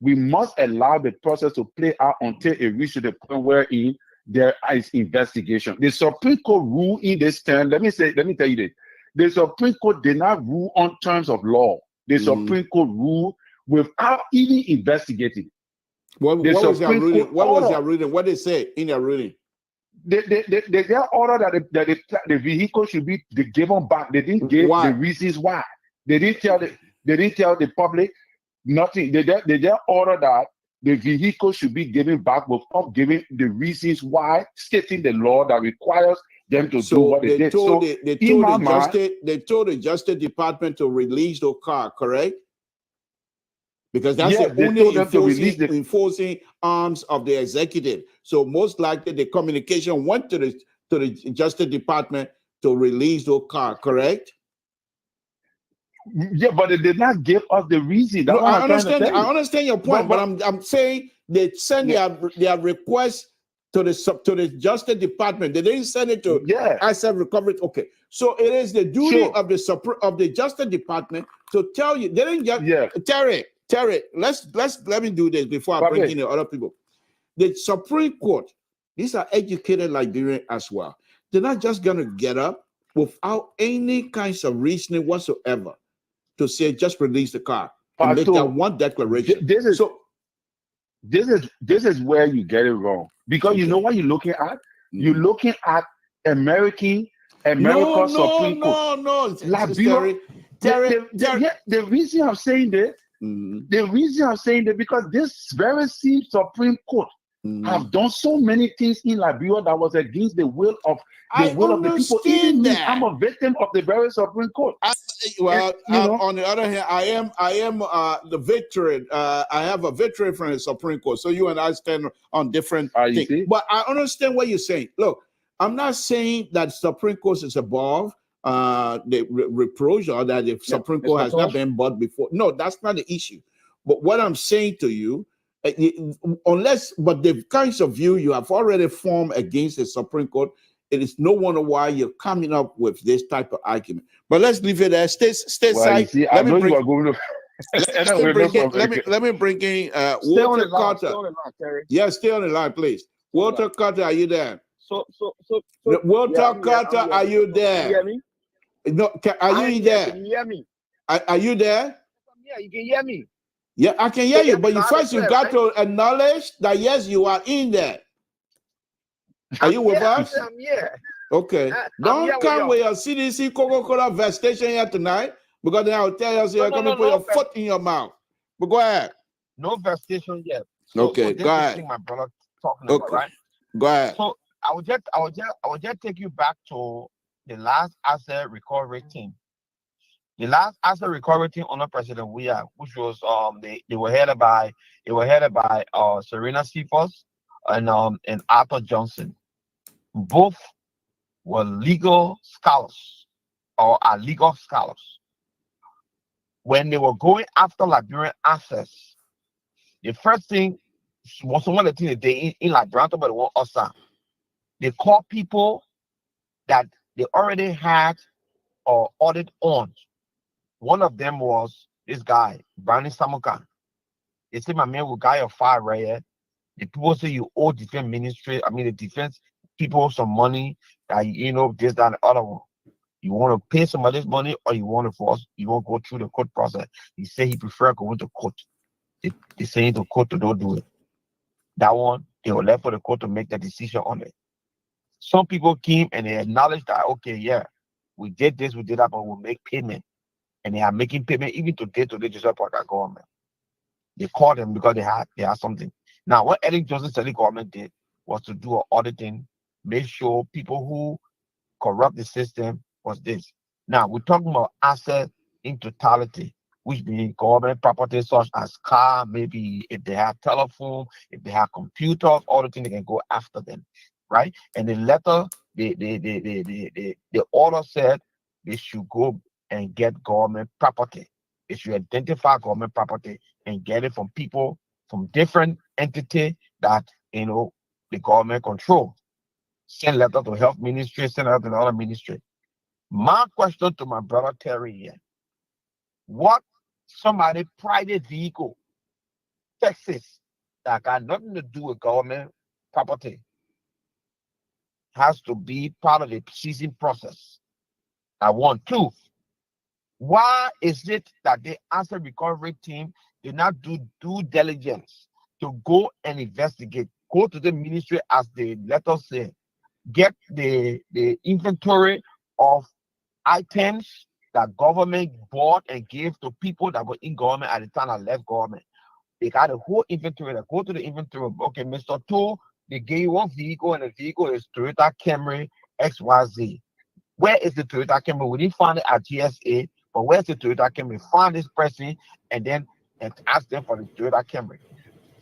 we must allow the process to play out until it reaches the point wherein there is investigation. The Supreme Court ruled in this term. Let me tell you this. The Supreme Court did not rule on terms of law. The Supreme Court ruled without even investigating. What was their ruling? What was their ruling? What they say in their ruling? They order that the vehicle should be given back. They didn't give the reasons why. They didn't tell the public nothing. They just order that the vehicle should be given back without giving the reasons why, stating the law that requires them to do what they did. They told the Justice Department to release the car, correct? Because that's the only enforcing arms of the executive. So most likely the communication went to the Justice Department to release the car, correct? Yeah, but they did not give us the reason. No, I understand your point, but I'm saying they send their request to the Justice Department. They didn't send it to asset recovery. Okay, so it is the duty of the Justice Department to tell you. They didn't just Terry. Let me do this before I bring in the other people. The Supreme Court, these are educated Liberians as well. They're not just gonna get up without any kinds of reasoning whatsoever to say just release the car and make that one declaration. This is where you get it wrong, because you know what you're looking at. You're looking at American Supreme Court. No, the reason I'm saying this, because this very same Supreme Court have done so many things in Liberia that was against the will of the people. Even me, I'm a victim of the very Supreme Court. On the other hand, I am the veteran. I have a veteran from the Supreme Court. So you and I stand on different things. But I understand what you're saying. Look, I'm not saying that Supreme Court is above the reproach or that the Supreme Court has not been bought before. No, that's not the issue. But what I'm saying to you, but the kinds of view you have already formed against the Supreme Court, it is no wonder why you're coming up with this type of argument. But let's leave it there. Stay side. Let me bring in Walter Carter. Yeah, stay on the line, please. Walter Carter, are you there? Walter Carter, are you there? Can you hear me? No, are you there? Can you hear me? Are you there? Yeah, you can hear me. Yeah, I can hear you, but you got to acknowledge that yes, you are in there. Are you with us? I'm here. Okay. Don't come with your CDC Coca-Cola vest station here tonight, because then I'll tell you you're going to put your foot in your mouth. But go ahead. No vest station yet. Okay, go ahead. My brother talking about, right? Go ahead. So I will just take you back to the last asset recovery team. The last asset recovery team under President Weah, which was they were headed by Serena Cephas and Arthur Johnson. Both were legal scholars or are legal scholars. When they were going after Liberian assets, the first thing was one of the things that they in Liberia, but it was also they called people that they already had or audit on. One of them was this guy, Brownie Samuka. They said, my man, we got your fire right here. The people say you owe defense ministry, the defense people some money, that this, that, and the other one. You want to pay some of this money, or you want to go through the court process. He said he prefer going to court. They say the court to don't do it. That one, they were left for the court to make the decision on it. Some people came and they acknowledged that, okay, yeah, we did this, we did that, but we'll make payment. And they are making payment even today to the government. They called them because they had something. Now, what Eric Johnson said the government did was to do an auditing, make sure people who corrupt the system was this. Now, we're talking about assets in totality, which means government property such as car, maybe if they have telephone, if they have computers, all the things they can go after them, right? And the letter, the order said they should go and get government property. They should identify government property and get it from people from different entities that the government control. Send letter to health ministry, send letter to the other ministry. My question to my brother Terry here: what somebody private vehicle, Texas, that got nothing to do with government property, has to be part of the season process? I want two. Why is it that the asset recovery team did not do due diligence to go and investigate, go to the ministry as the letter say, get the inventory of items that government bought and gave to people that were in government at the time I left government? They got a whole inventory. That go to the inventory. Okay, Mr. Tool, they gave you one vehicle, and the vehicle is Toyota Camry XYZ. Where is the Toyota Camry? We didn't find it at GSA, but where's the Toyota Camry? Find this person and ask them for the Toyota Camry.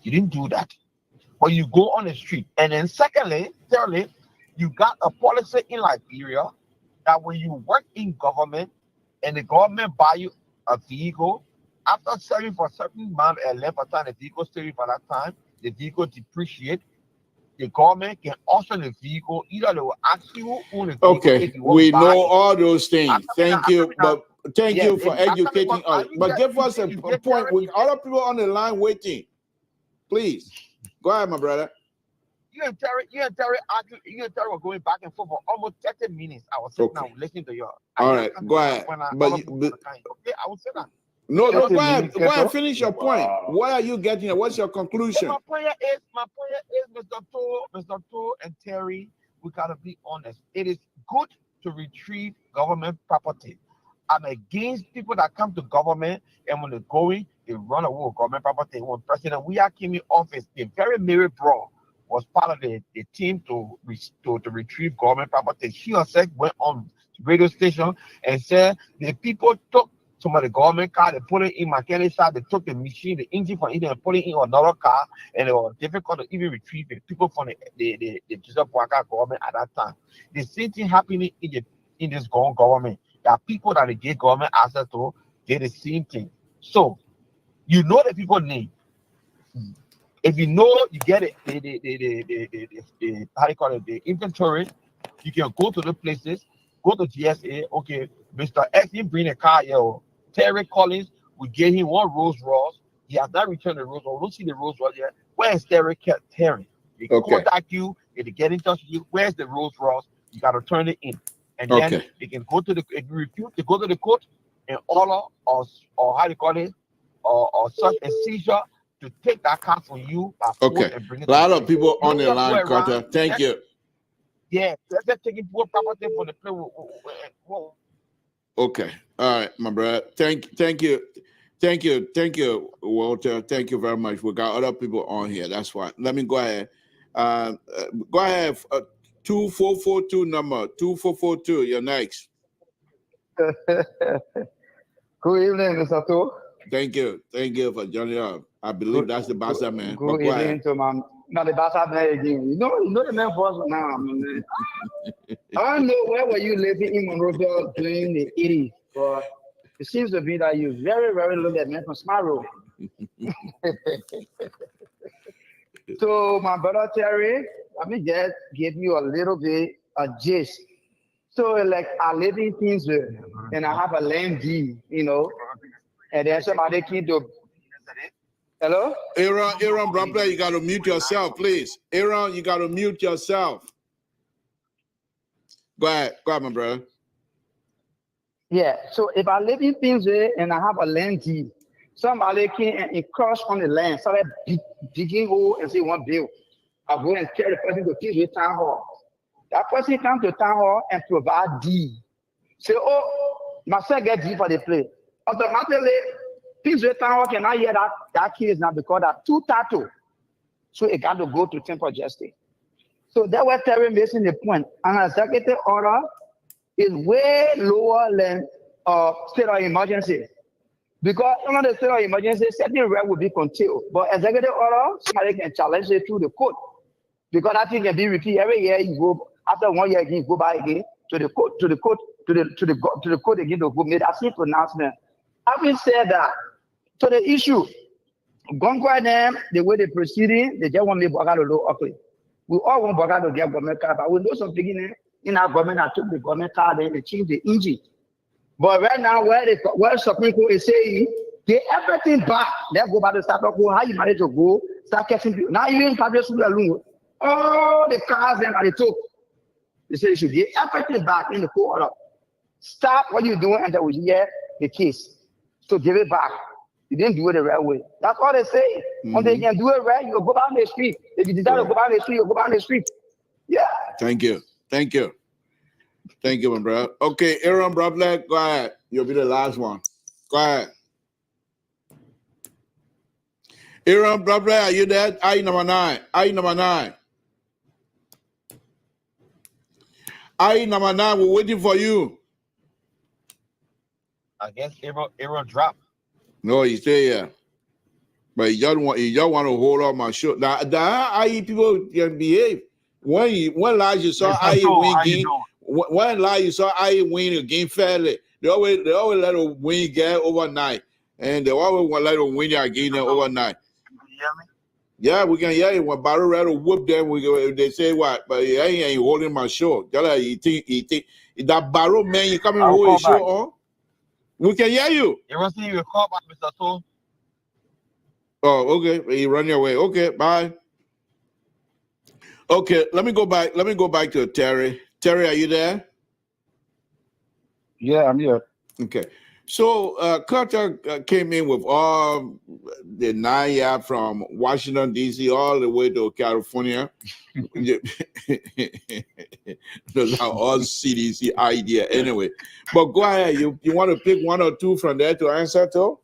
You didn't do that. But you go on the street. And then thirdly, you got a policy in Liberia that when you work in government and the government buy you a vehicle, after serving for a certain amount of length of time, the vehicle serving for that time, the vehicle depreciate. The government can auction the vehicle. Either they will ask you who the vehicle. Okay, we know all those things. Thank you, but thank you for educating us. But give us a point with other people on the line waiting. Please go ahead, my brother. You and Terry were going back and forth for almost 30 minutes. I was sitting down listening to you. All right, go ahead. Okay, I will say that. No, go ahead, finish your point. What are you getting at? What's your conclusion? My point is, Mr. Tool and Terry, we gotta be honest. It is good to retrieve government property. I'm against people that come to government and when they're going, they run away with government property. When President Weah came in office, the very Mary Brown was part of the team to retrieve government property. She herself went on radio station and said the people took some of the government car, they put it in mechanic shop, they took the machine, the engine from it, and put it in another car, and it was difficult to even retrieve it. People from the Joseph Boakai government at that time. The same thing happening in this government. There are people that they get government access to, did the same thing. So, you know the people name. If you know you get it, the how do you call it, the inventory, you can go to the places, go to GSA, okay, Mr. X, he bring a car here. Terry Collins, we gave him one Rolls Royce. He has not returned the Rolls Royce. We don't see the Rolls Royce yet. Where is Terry? They contact you, they get in touch with you. Where's the Rolls Royce? You got to turn it in. And then they can go to if you refuse to go to the court and order or how do you call it, or such a seizure to take that car from you. And bring it a lot of people on the line, Carter. Thank you. Yeah, they're taking poor property for the play. Okay. All right, my brother. Thank you, Walter. Thank you very much. We got other people on here. That's why. Let me go ahead. Go ahead. 2442 number 2442. You're next. Good evening, Mr. Tool. Thank you for joining up. I believe that's the Bassa man. Good evening to my not the Bassa man again. You know the man for us now, man. I don't know where were you living in Monrovia during the 80s, but it seems to be that you very, very look at man from Smart Road. So my brother Terry, let me just give you a little bit of gist. So like I live in Kingsville and I have a land deed, and then somebody came to. Hello? Aaron, brother, you got to mute yourself, please. Aaron, you got to mute yourself. Go ahead, my brother. Yeah, so if I live in Kingsville and I have a land deed, somebody came and encroach on the land, started digging hole and say one bill. I go and tell the person to Kingsville Town Hall. That person comes to Town Hall and provide deed. Say, oh, my son get deed for the place. Automatically, Kingsville Town Hall cannot hear that case now because there are two titles. So it got to go to temple justice. So that was Terry making the point. An executive order is way lower than state of emergency. Because under the state of emergency, certain right will be concealed. But executive order, somebody can challenge it through the court. Because that thing can be repeated every year. You go after 1 year again, you go back again to the court, to the court again to go make that same pronouncement. Having said that, to the issue, Gongwa them, the way they proceeding, they just want me to go ugly. We all want to get government car, but we know some beginning in our government that took the government car, then they changed the engine. But right now, where Supreme Court is saying, get everything back. Let's go back to start talking how you manage to go, start catching people. Now, even in public school alone, all the cars that they took, they say you should get everything back in the court order. Stop what you're doing and they will hear the case. So give it back. You didn't do it the right way. That's all they say. When they can do it right, you'll go down the street. If you decide to go down the street, you'll go down the street. Yeah. Thank you. Thank you. Thank you, my brother. Okay, Aaron Brother, go ahead. You'll be the last one. Go ahead. Aaron Brother, are you there? I number 9. I number 9. I number 9, we're waiting for you. I guess Aaron dropped. No, he's still here. But you don't want to hold on my show. Now, IE people can behave. When last you saw IE win game, when last you saw IE win a game fairly, they always let them win game overnight. And they always want to let them win their game overnight. Can you hear me? Yeah, we can hear it. When Barrow rather whoop them, they say what? But he ain't holding my show. He think that Barrow man, you coming hold his show on? We can hear you. You want to see you call back, Mr. Toll? Oh, okay. You run your way. Okay, bye. Okay, let me go back. Let me go back to Terry. Terry, are you there? Yeah, I'm here. Okay. So Carter came in with all the 9 from Washington, D.C. all the way to California. Those are all CDC idea anyway. But go ahead. You want to pick one or two from there to answer to?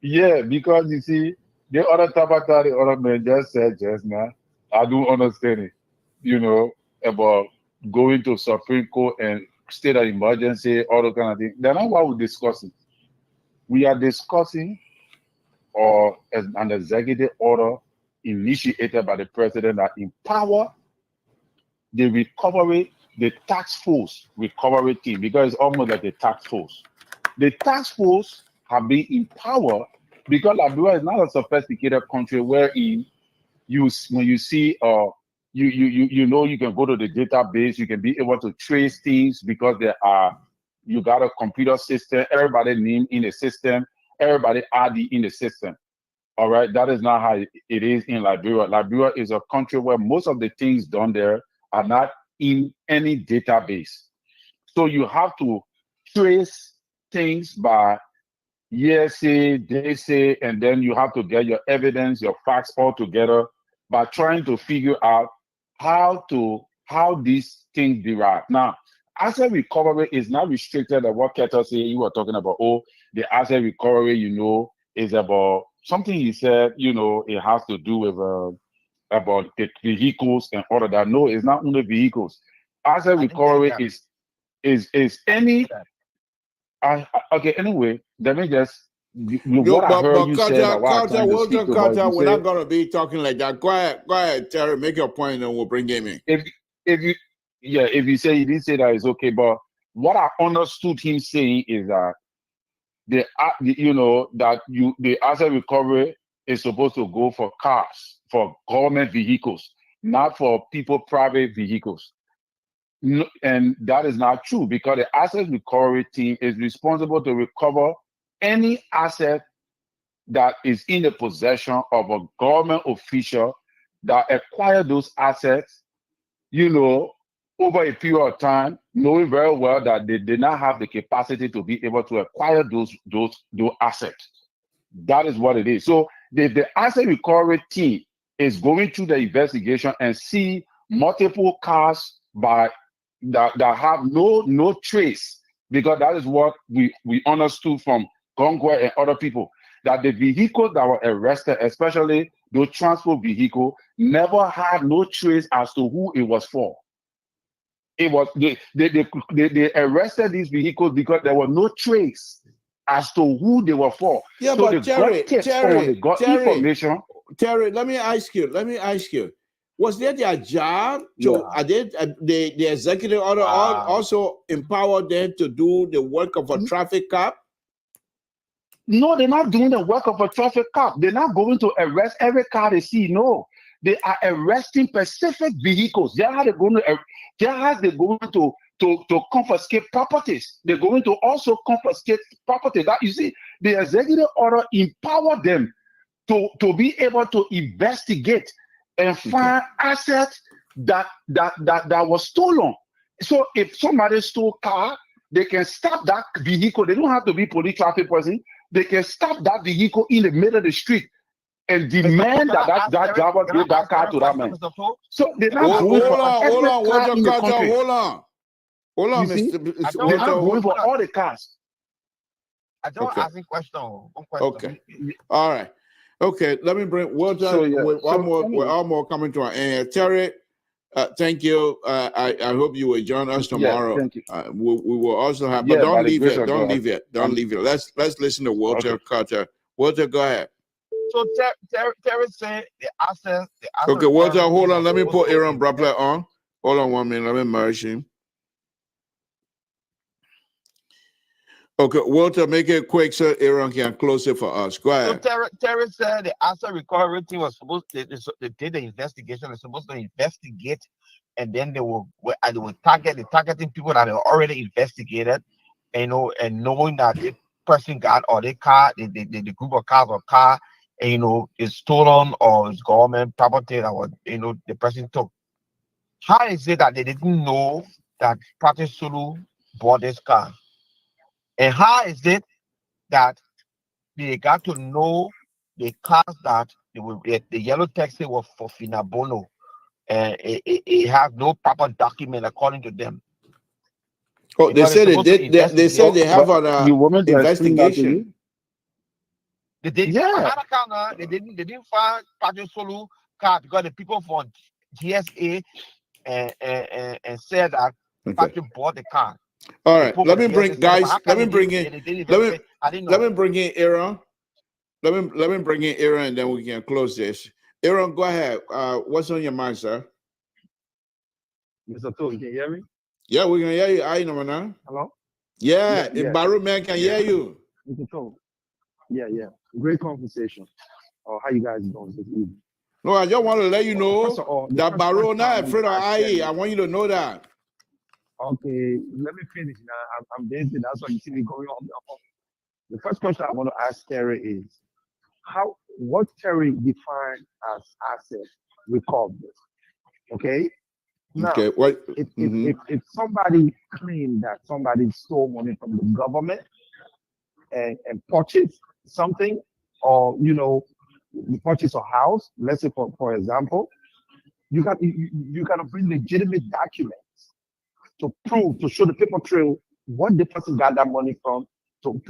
Yeah, because you see, the other Tabata, the other man just said just now, I don't understand it, about going to Supreme Court and state of emergency, all the kind of thing. That's not what we're discussing. We are discussing an executive order initiated by the president that empower the recovery, the task force recovery team, because it's almost like a task force. The task force have been empowered because Liberia is not a sophisticated country wherein when you see you can go to the database, you can be able to trace things because you got a computer system, everybody name in the system, everybody ID in the system. All right, that is not how it is in Liberia. Liberia is a country where most of the things done there are not in any database. So you have to trace things by say, they say, and then you have to get your evidence, your facts all together by trying to figure out how these things derive. Now, asset recovery is not restricted to what Keto said. You were talking about, the asset recovery, is about something he said, it has to do with about the vehicles and all of that. No, it's not only vehicles. Asset recovery is any. Okay, anyway, let me just. What I heard you say about Carter, we're not going to be talking like that. Go ahead, Terry, make your point and we'll bring him in. If you say he didn't say that, it's okay. But what I understood him saying is that the asset recovery is supposed to go for cars, for government vehicles, not for people private vehicles. No, and that is not true because the asset recovery team is responsible to recover any asset that is in the possession of a government official that acquired those assets, over a period of time, knowing very well that they did not have the capacity to be able to acquire those assets. That is what it is. So the asset recovery team is going through the investigation and see multiple cars that have no trace, because that is what we understood from Gongwe and other people, that the vehicles that were arrested, especially those transport vehicles, never had no trace as to who it was for. It was they arrested these vehicles because there was no trace as to who they were for. Yeah, so but they got information. Terry, let me ask you. Was that their job? The executive order also empowered them to do the work of a traffic cop? No, they're not doing the work of a traffic cop. They're not going to arrest every car they see. No, they are arresting specific vehicles. They're going to confiscate properties. They're going to also confiscate property. That you see, the executive order empower them to be able to investigate and find assets that was stolen. So if somebody stole a car, they can stop that vehicle. They don't have to be police traffic person. They can stop that vehicle in the middle of the street and demand that driver give that car to that man. So they're not going for every car in the country. Hold on, You see? Mr. They're not going for all the cars. I don't ask a question. One question. Okay. All right. Okay. Let me bring Walter. We're all more coming to an end. Terry, thank you. I hope you will join us tomorrow. Thank you. We will also have, but don't leave it. Don't leave it. Don't leave it. Let's listen to Walter Carter. Walter, go ahead. So Terry said the asset. Okay, Walter, hold on. Let me put Aaron Brapler on. Hold on 1 minute. Let me merge him. Okay, Walter, make it quick so Aaron can close it for us. Go ahead. So Terry said the asset recovery team was supposed to, they did the investigation. They're supposed to investigate, and then they will targeting people that are already investigated, and knowing that the person got or the car, the group of cars or car, is stolen or is government property that was the person took. How is it that they didn't know that Patrick Sulu bought this car? And how is it that they got to know the cars that the yellow taxi was for Finabono, and it has no proper document according to them? Oh, they said they have an investigation. They didn't. They didn't find Patrick Sulu car because the people from GSA and said that Patrick bought the car. All right, let me bring in Aaron. Let me bring in Aaron, and then we can close this. Aaron, go ahead. What's on your mind, sir? Mr. Toh, you can hear me? Yeah, we can hear you. I know now. Hello? Yeah, Baru man can hear you. Mr. Toh. Yeah. Great conversation. How you guys doing this evening? No, I just want to let you know that Baru not afraid of IE. I want you to know that. Okay, let me finish now. I'm busy. That's why you see me going on. The first question I want to ask Terry is, what Terry defined as asset recovery? Okay. Now, what? If somebody claimed that somebody stole money from the government and purchased something, or you purchase a house, let's say for example, you got to bring legitimate documents to prove, to show the paper trail what the person got that money from to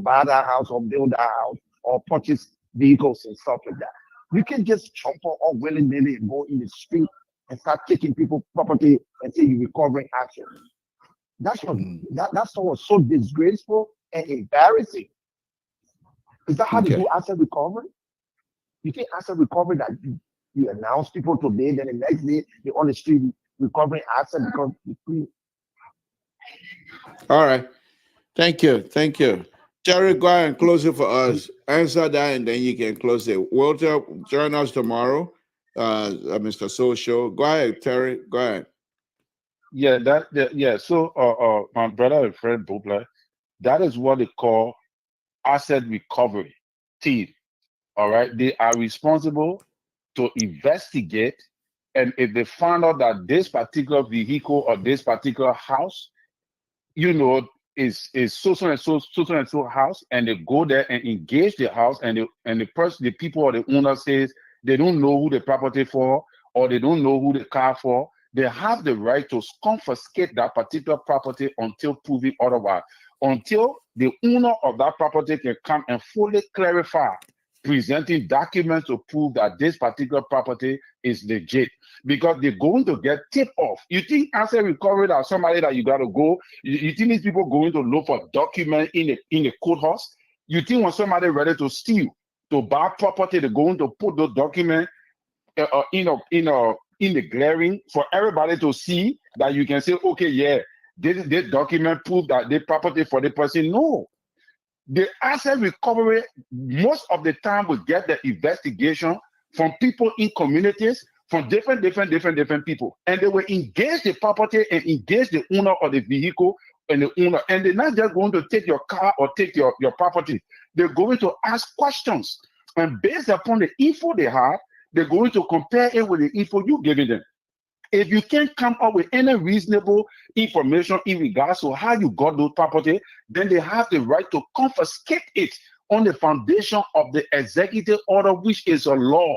buy that house or build that house or purchase vehicles and stuff like that. You can just jump on willy-nilly and go in the street and start taking people's property and say you're recovering action. That's what so disgraceful and embarrassing. Is that how they do asset recovery? You think asset recovery that you announce people today, then the next day they're on the street recovering asset because all right. Thank you. Terry, go ahead and close it for us. Answer that, and then you can close it. Walter, join us tomorrow. Mr. Social. Go ahead, Terry. Go ahead. So my brother and friend Bobler, that is what they call asset recovery team. All right. They are responsible to investigate. And if they find out that this particular vehicle or this particular house, is so and so house, and they go there and engage the house, and the people or the owner says they don't know who the property for, or they don't know who the car for, they have the right to confiscate that particular property until proven otherwise, until the owner of that property can come and fully clarify, presenting documents to prove that this particular property is legit, because they're going to get tipped off. You think asset recovery that somebody that you got to go, you think these people going to look for documents in a courthouse? You think when somebody ready to steal, to buy property, they're going to put those documents in the glaring for everybody to see, that you can say, okay, yeah, this document prove that the property for the person? No. The asset recovery, most of the time, we get the investigation from people in communities, from different people, and they will engage the property and engage the owner of the vehicle and the owner, and they're not just going to take your car or take your property. They're going to ask questions, and based upon the info they have, they're going to compare it with the info you're giving them. If you can't come up with any reasonable information in regards to how you got those property, then they have the right to confiscate it on the foundation of the executive order, which is a law,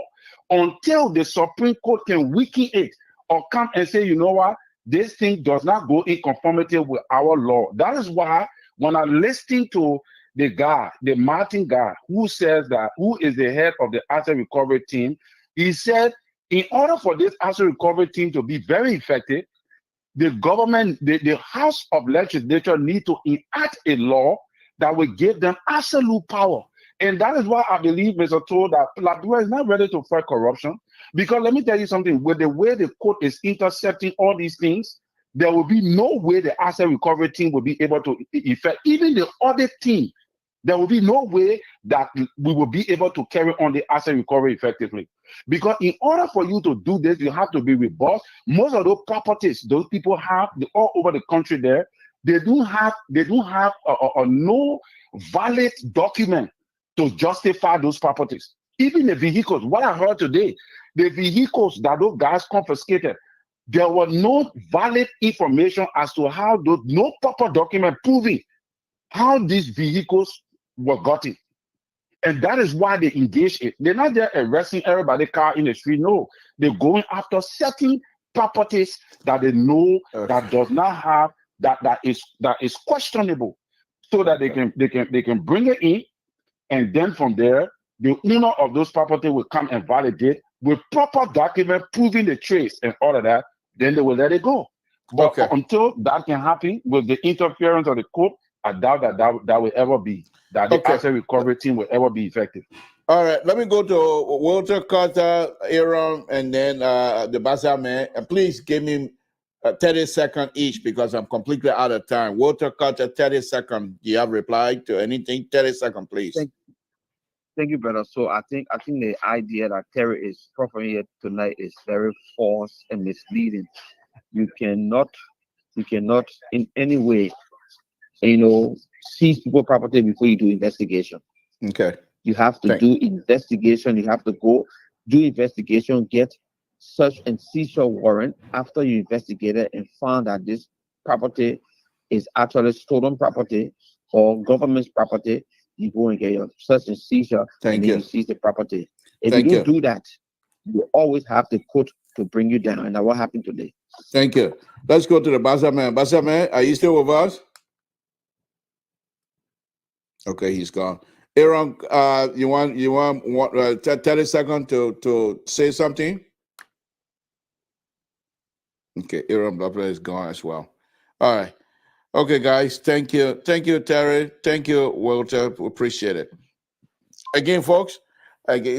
until the Supreme Court can weaken it or come and say, you know what, this thing does not go in conformity with our law. That is why when I listen to the guy, the Martin guy, who says that, who is the head of the asset recovery team, he said, in order for this asset recovery team to be very effective, the government, the House of Legislature need to enact a law that will give them absolute power. And that is why I believe, Mr. Toll, that Liberia is not ready to fight corruption. Because let me tell you something, with the way the court is intercepting all these things, there will be no way the asset recovery team will be able to effect, even the audit team, there will be no way that we will be able to carry on the asset recovery effectively. Because in order for you to do this, you have to be robust. Most of those properties those people have all over the country there, they don't have no valid document to justify those properties. Even the vehicles, what I heard today, the vehicles that those guys confiscated, there was no valid information as to how those, no proper document proving how these vehicles were gotten. And that is why they engage it. They're not there arresting everybody's car in the street. No, they're going after certain properties that they know that does not have that is questionable, so that they can bring it in, and then from there, the owner of those property will come and validate with proper document proving the trace and all of that. Then they will let it go. But until that can happen with the interference of the court, I doubt that will ever be, that the asset recovery team will ever be effective. All right, let me go to Walter, Carter, Aaron, and then the Bazaar man. And please give me 30 seconds each, because I'm completely out of time. Walter, Carter, 30 seconds. Do you have reply to anything? 30 seconds, please. Thank you, brother. So I think the idea that Terry is proffering here tonight is very false and misleading. You cannot in any way, seize people property before you do investigation. Okay. You have to do investigation. You have to go do investigation, get search and seizure warrant after you investigated and found that this property is actually stolen property or government's property. You go and get your search and seizure, and then you seize the property. If you don't do that, you always have the court to bring you down. And that's what happened today. Thank you. Let's go to the Bazaar man. Bazaar man, are you still with us? Okay, he's gone. Aaron, you want 30 seconds to say something? Okay, Aaron Butler is gone as well. All right. Okay, guys. Thank you. Thank you, Terry. Thank you, Walter. We appreciate it. Again, folks,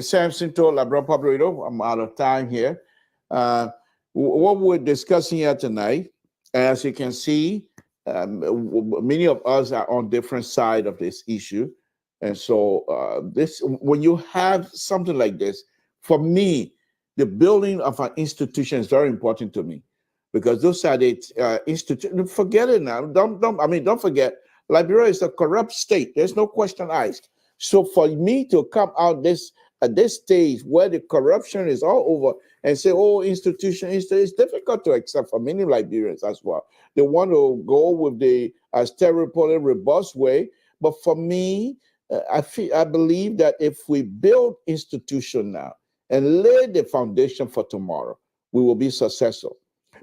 Samson told Liberia Public Radio, I'm out of time here. What we're discussing here tonight, as you can see, many of us are on different sides of this issue. And so when you have something like this, for me, the building of an institution is very important to me, because those are the institutions. Forget it now. Don't forget, Liberia is a corrupt state. There's no question asked. So for me to come out at this stage where the corruption is all over and say, oh, institution, it's difficult to accept for many Liberians as well. They want to go with the stereotypical robust way. But for me, I believe that if we build institution now and lay the foundation for tomorrow, we will be successful.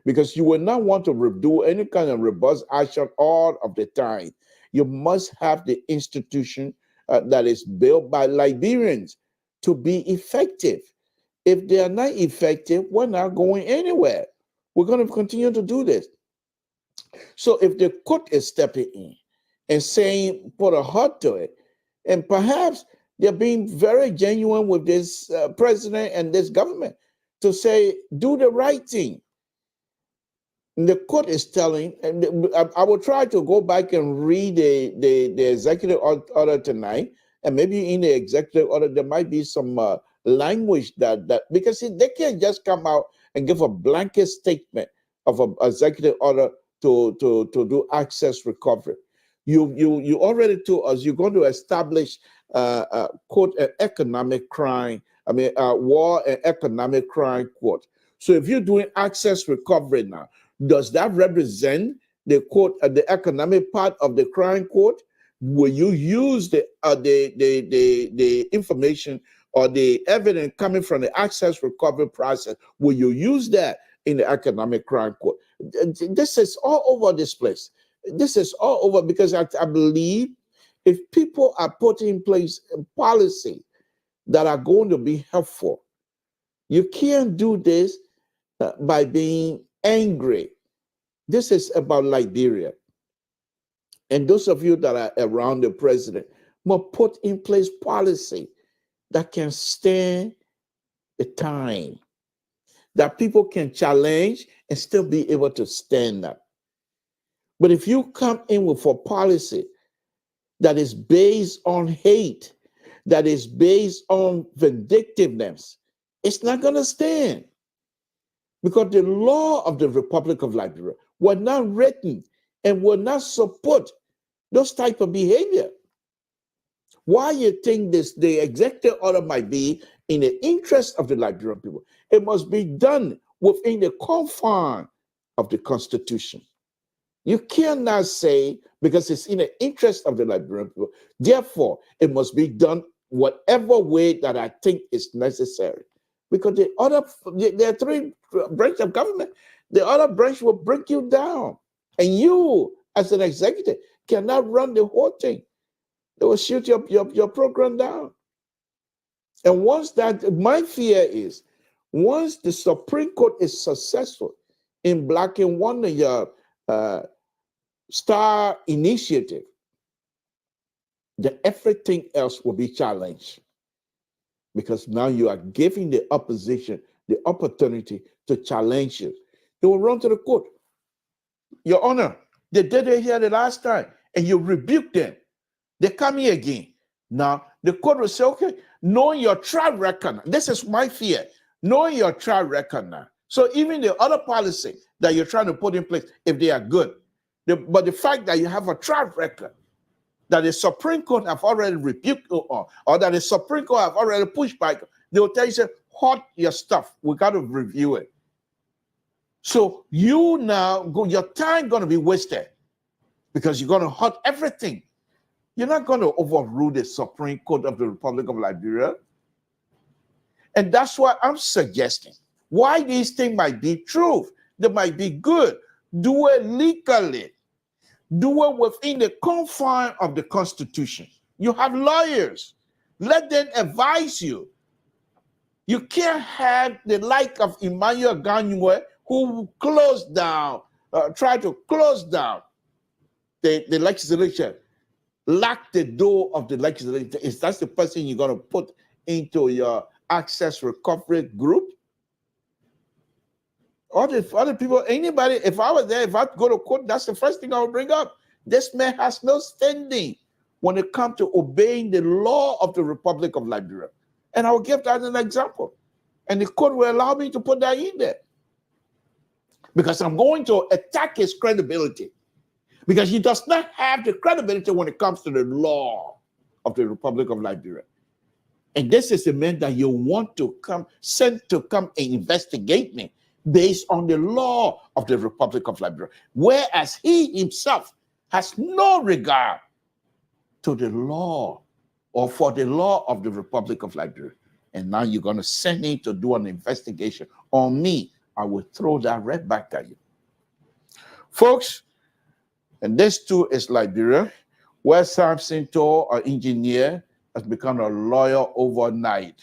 Because you will not want to do any kind of robust action all of the time. You must have the institution that is built by Liberians to be effective. If they are not effective, we're not going anywhere. We're going to continue to do this. So if the court is stepping in and saying, put a heart to it, and perhaps they're being very genuine with this president and this government to say, do the right thing. The court is telling, and I will try to go back and read the executive order tonight, and maybe in the executive order there might be some language that because they can't just come out and give a blanket statement of an executive order to do access recovery. You already told us you're going to establish quote an economic crime. I mean, war and economic crime court. So if you're doing access recovery now, does that represent the quote the economic part of the crime court? Will you use the information or the evidence coming from the access recovery process? Will you use that in the economic crime court? This is all over this place. This is all over because I believe if people are putting in place a policy that are going to be helpful, you can't do this by being angry. This is about Liberia. And those of you that are around the president must put in place policy that can stand the time, that people can challenge and still be able to stand up. But if you come in with a policy that is based on hate, that is based on vindictiveness, it's not going to stand. Because the law of the Republic of Liberia were not written and will not support those type of behavior. Why you think the executive order might be in the interest of the Liberian people? It must be done within the confines of the Constitution. You cannot say because it's in the interest of the Liberian people, therefore it must be done whatever way that I think is necessary. Because there are three branches of government. The other branch will break you down. And you, as an executive, cannot run the whole thing. They will shoot your program down. And once that, my fear is, once the Supreme Court is successful in blocking one of your star initiative, then everything else will be challenged. Because now you are giving the opposition the opportunity to challenge you. They will run to the court. Your Honor, they did it here the last time, and you rebuked them. They come here again. Now, the court will say, okay, knowing your track record, this is my fear, knowing your track record now. So even the other policy that you're trying to put in place, if they are good, but the fact that you have a track record, that the Supreme Court have already rebuked you on, or that the Supreme Court have already pushed back, they will tell you, say, hold your stuff. We got to review it. So you now, your time going to be wasted because you're going to hold everything. You're not going to overrule the Supreme Court of the Republic of Liberia. And that's what I'm suggesting. Why these things might be true, they might be good. Do it legally. Do it within the confines of the Constitution. You have lawyers. Let them advise you. You can't have the like of Emmanuel Ganywe who closed down, tried to close down the legislature, lock the door of the legislature. Is that the person you're going to put into your access recovery group? All the other people, anybody, if I was there, if I go to court, that's the first thing I would bring up. This man has no standing when it comes to obeying the law of the Republic of Liberia. And I will give that as an example. And the court will allow me to put that in there. Because I'm going to attack his credibility. Because he does not have the credibility when it comes to the law of the Republic of Liberia. And this is the man that you want to send to come and investigate me based on the law of the Republic of Liberia. Whereas he himself has no regard to the law or for the law of the Republic of Liberia. And now you're going to send him to do an investigation on me. I will throw that right back at you. Folks, and this too is Liberia, where Samson, an engineer, has become a lawyer overnight.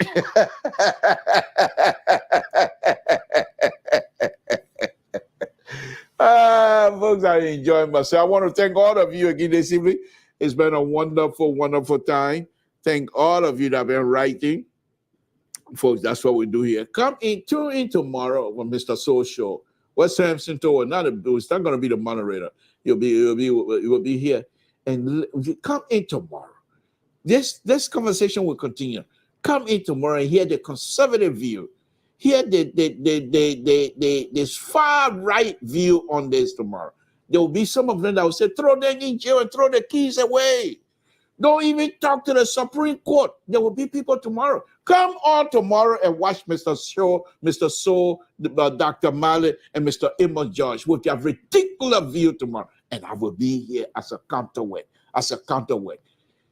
Folks, I enjoy myself. I want to thank all of you again this evening. It's been a wonderful, wonderful time. Thank all of you that have been writing. Folks, that's what we do here. Tune in tomorrow with Mr. Social What Samson told it's not going to be the moderator. You'll be here, and come in tomorrow. This conversation will continue. Come in tomorrow and hear the conservative view. Hear this far right view on this tomorrow. There will be some of them that will say, throw them in jail and throw the keys away. Don't even talk to the Supreme Court. There will be people tomorrow. Come on tomorrow and watch Mr. Shaw, Mr. So, Dr. Mallett, and Mr. Amos George with their ridiculous view tomorrow. And I will be here as a counterweight.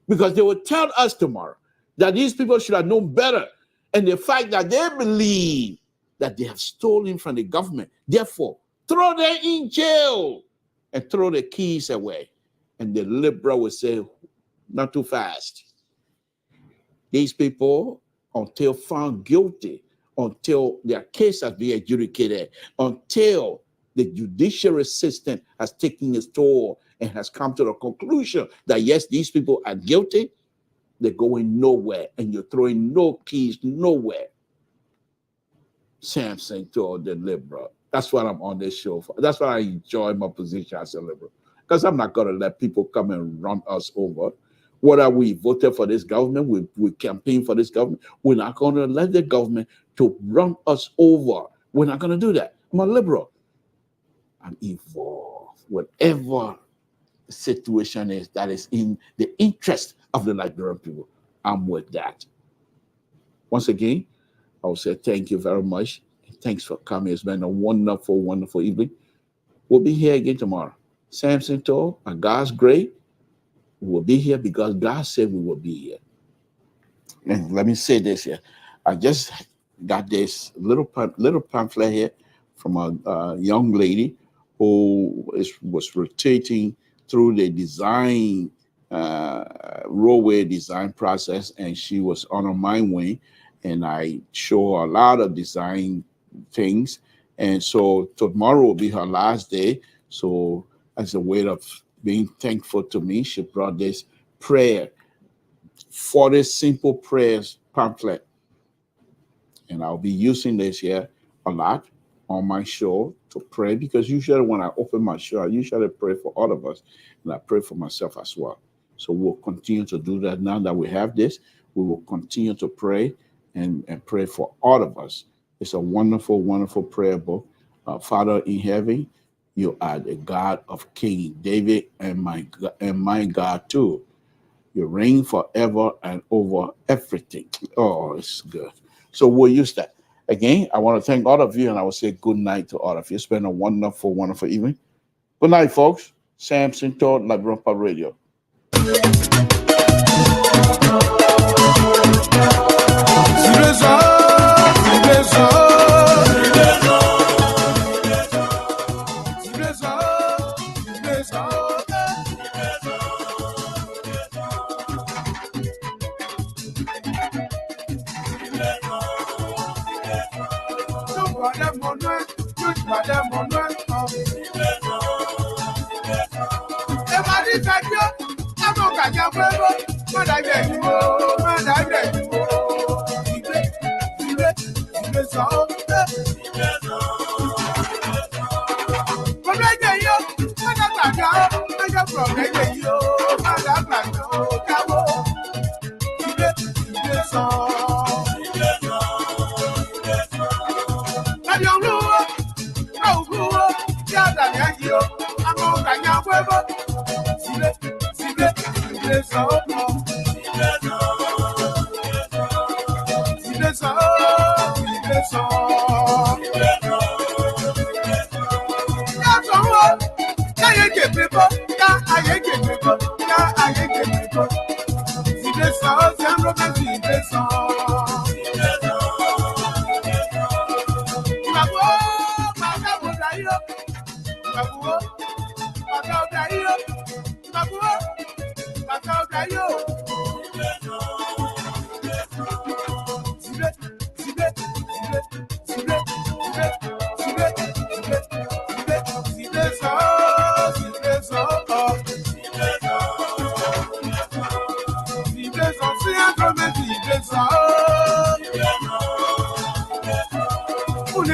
Because they will tell us tomorrow that these people should have known better. And the fact that they believe that they have stolen from the government, therefore, throw them in jail and throw the keys away. And the liberal will say, not too fast. These people, until found guilty, until their case has been adjudicated, until the judiciary system has taken its toll and has come to the conclusion that yes, these people are guilty, they're going nowhere, and you're throwing no keys nowhere. Samson told the liberal. That's what I'm on this show for. That's why I enjoy my position as a liberal. Because I'm not going to let people come and run us over. Whether we voted for this government, we campaign for this government, we're not going to let the government to run us over. We're not going to do that. I'm a liberal. I'm involved. Whatever the situation is that is in the interest of the Liberian people, I'm with that. Once again, I will say thank you very much. Thanks for coming. It's been a wonderful, wonderful evening. We'll be here again tomorrow. Samson told, and God's great. We will be here because God said we will be here. And let me say this here. I just got this little pamphlet here from a young lady who was rotating through the design, roadway design process, and she was on her mind wing, and I show her a lot of design things. And so tomorrow will be her last day. So as a way of being thankful to me, she brought this prayer, 40 simple prayers pamphlet. And I'll be using this here a lot on my show to pray, because usually when I open my show, I usually pray for all of us, and I pray for myself as well. So we'll continue to do that. Now that we have this, we will continue to pray and pray for all of us. It's a wonderful, wonderful prayer book. Father in heaven, you are the God of King David and my God too. You reign forever and over everything. Oh, it's good. So we'll use that. Again, I want to thank all of you, and I will say good night to all of you. It's been a wonderful, wonderful evening. Good night, folks. Samson told Liberian Public Radio.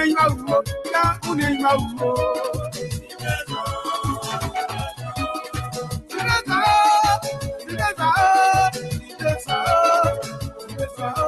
une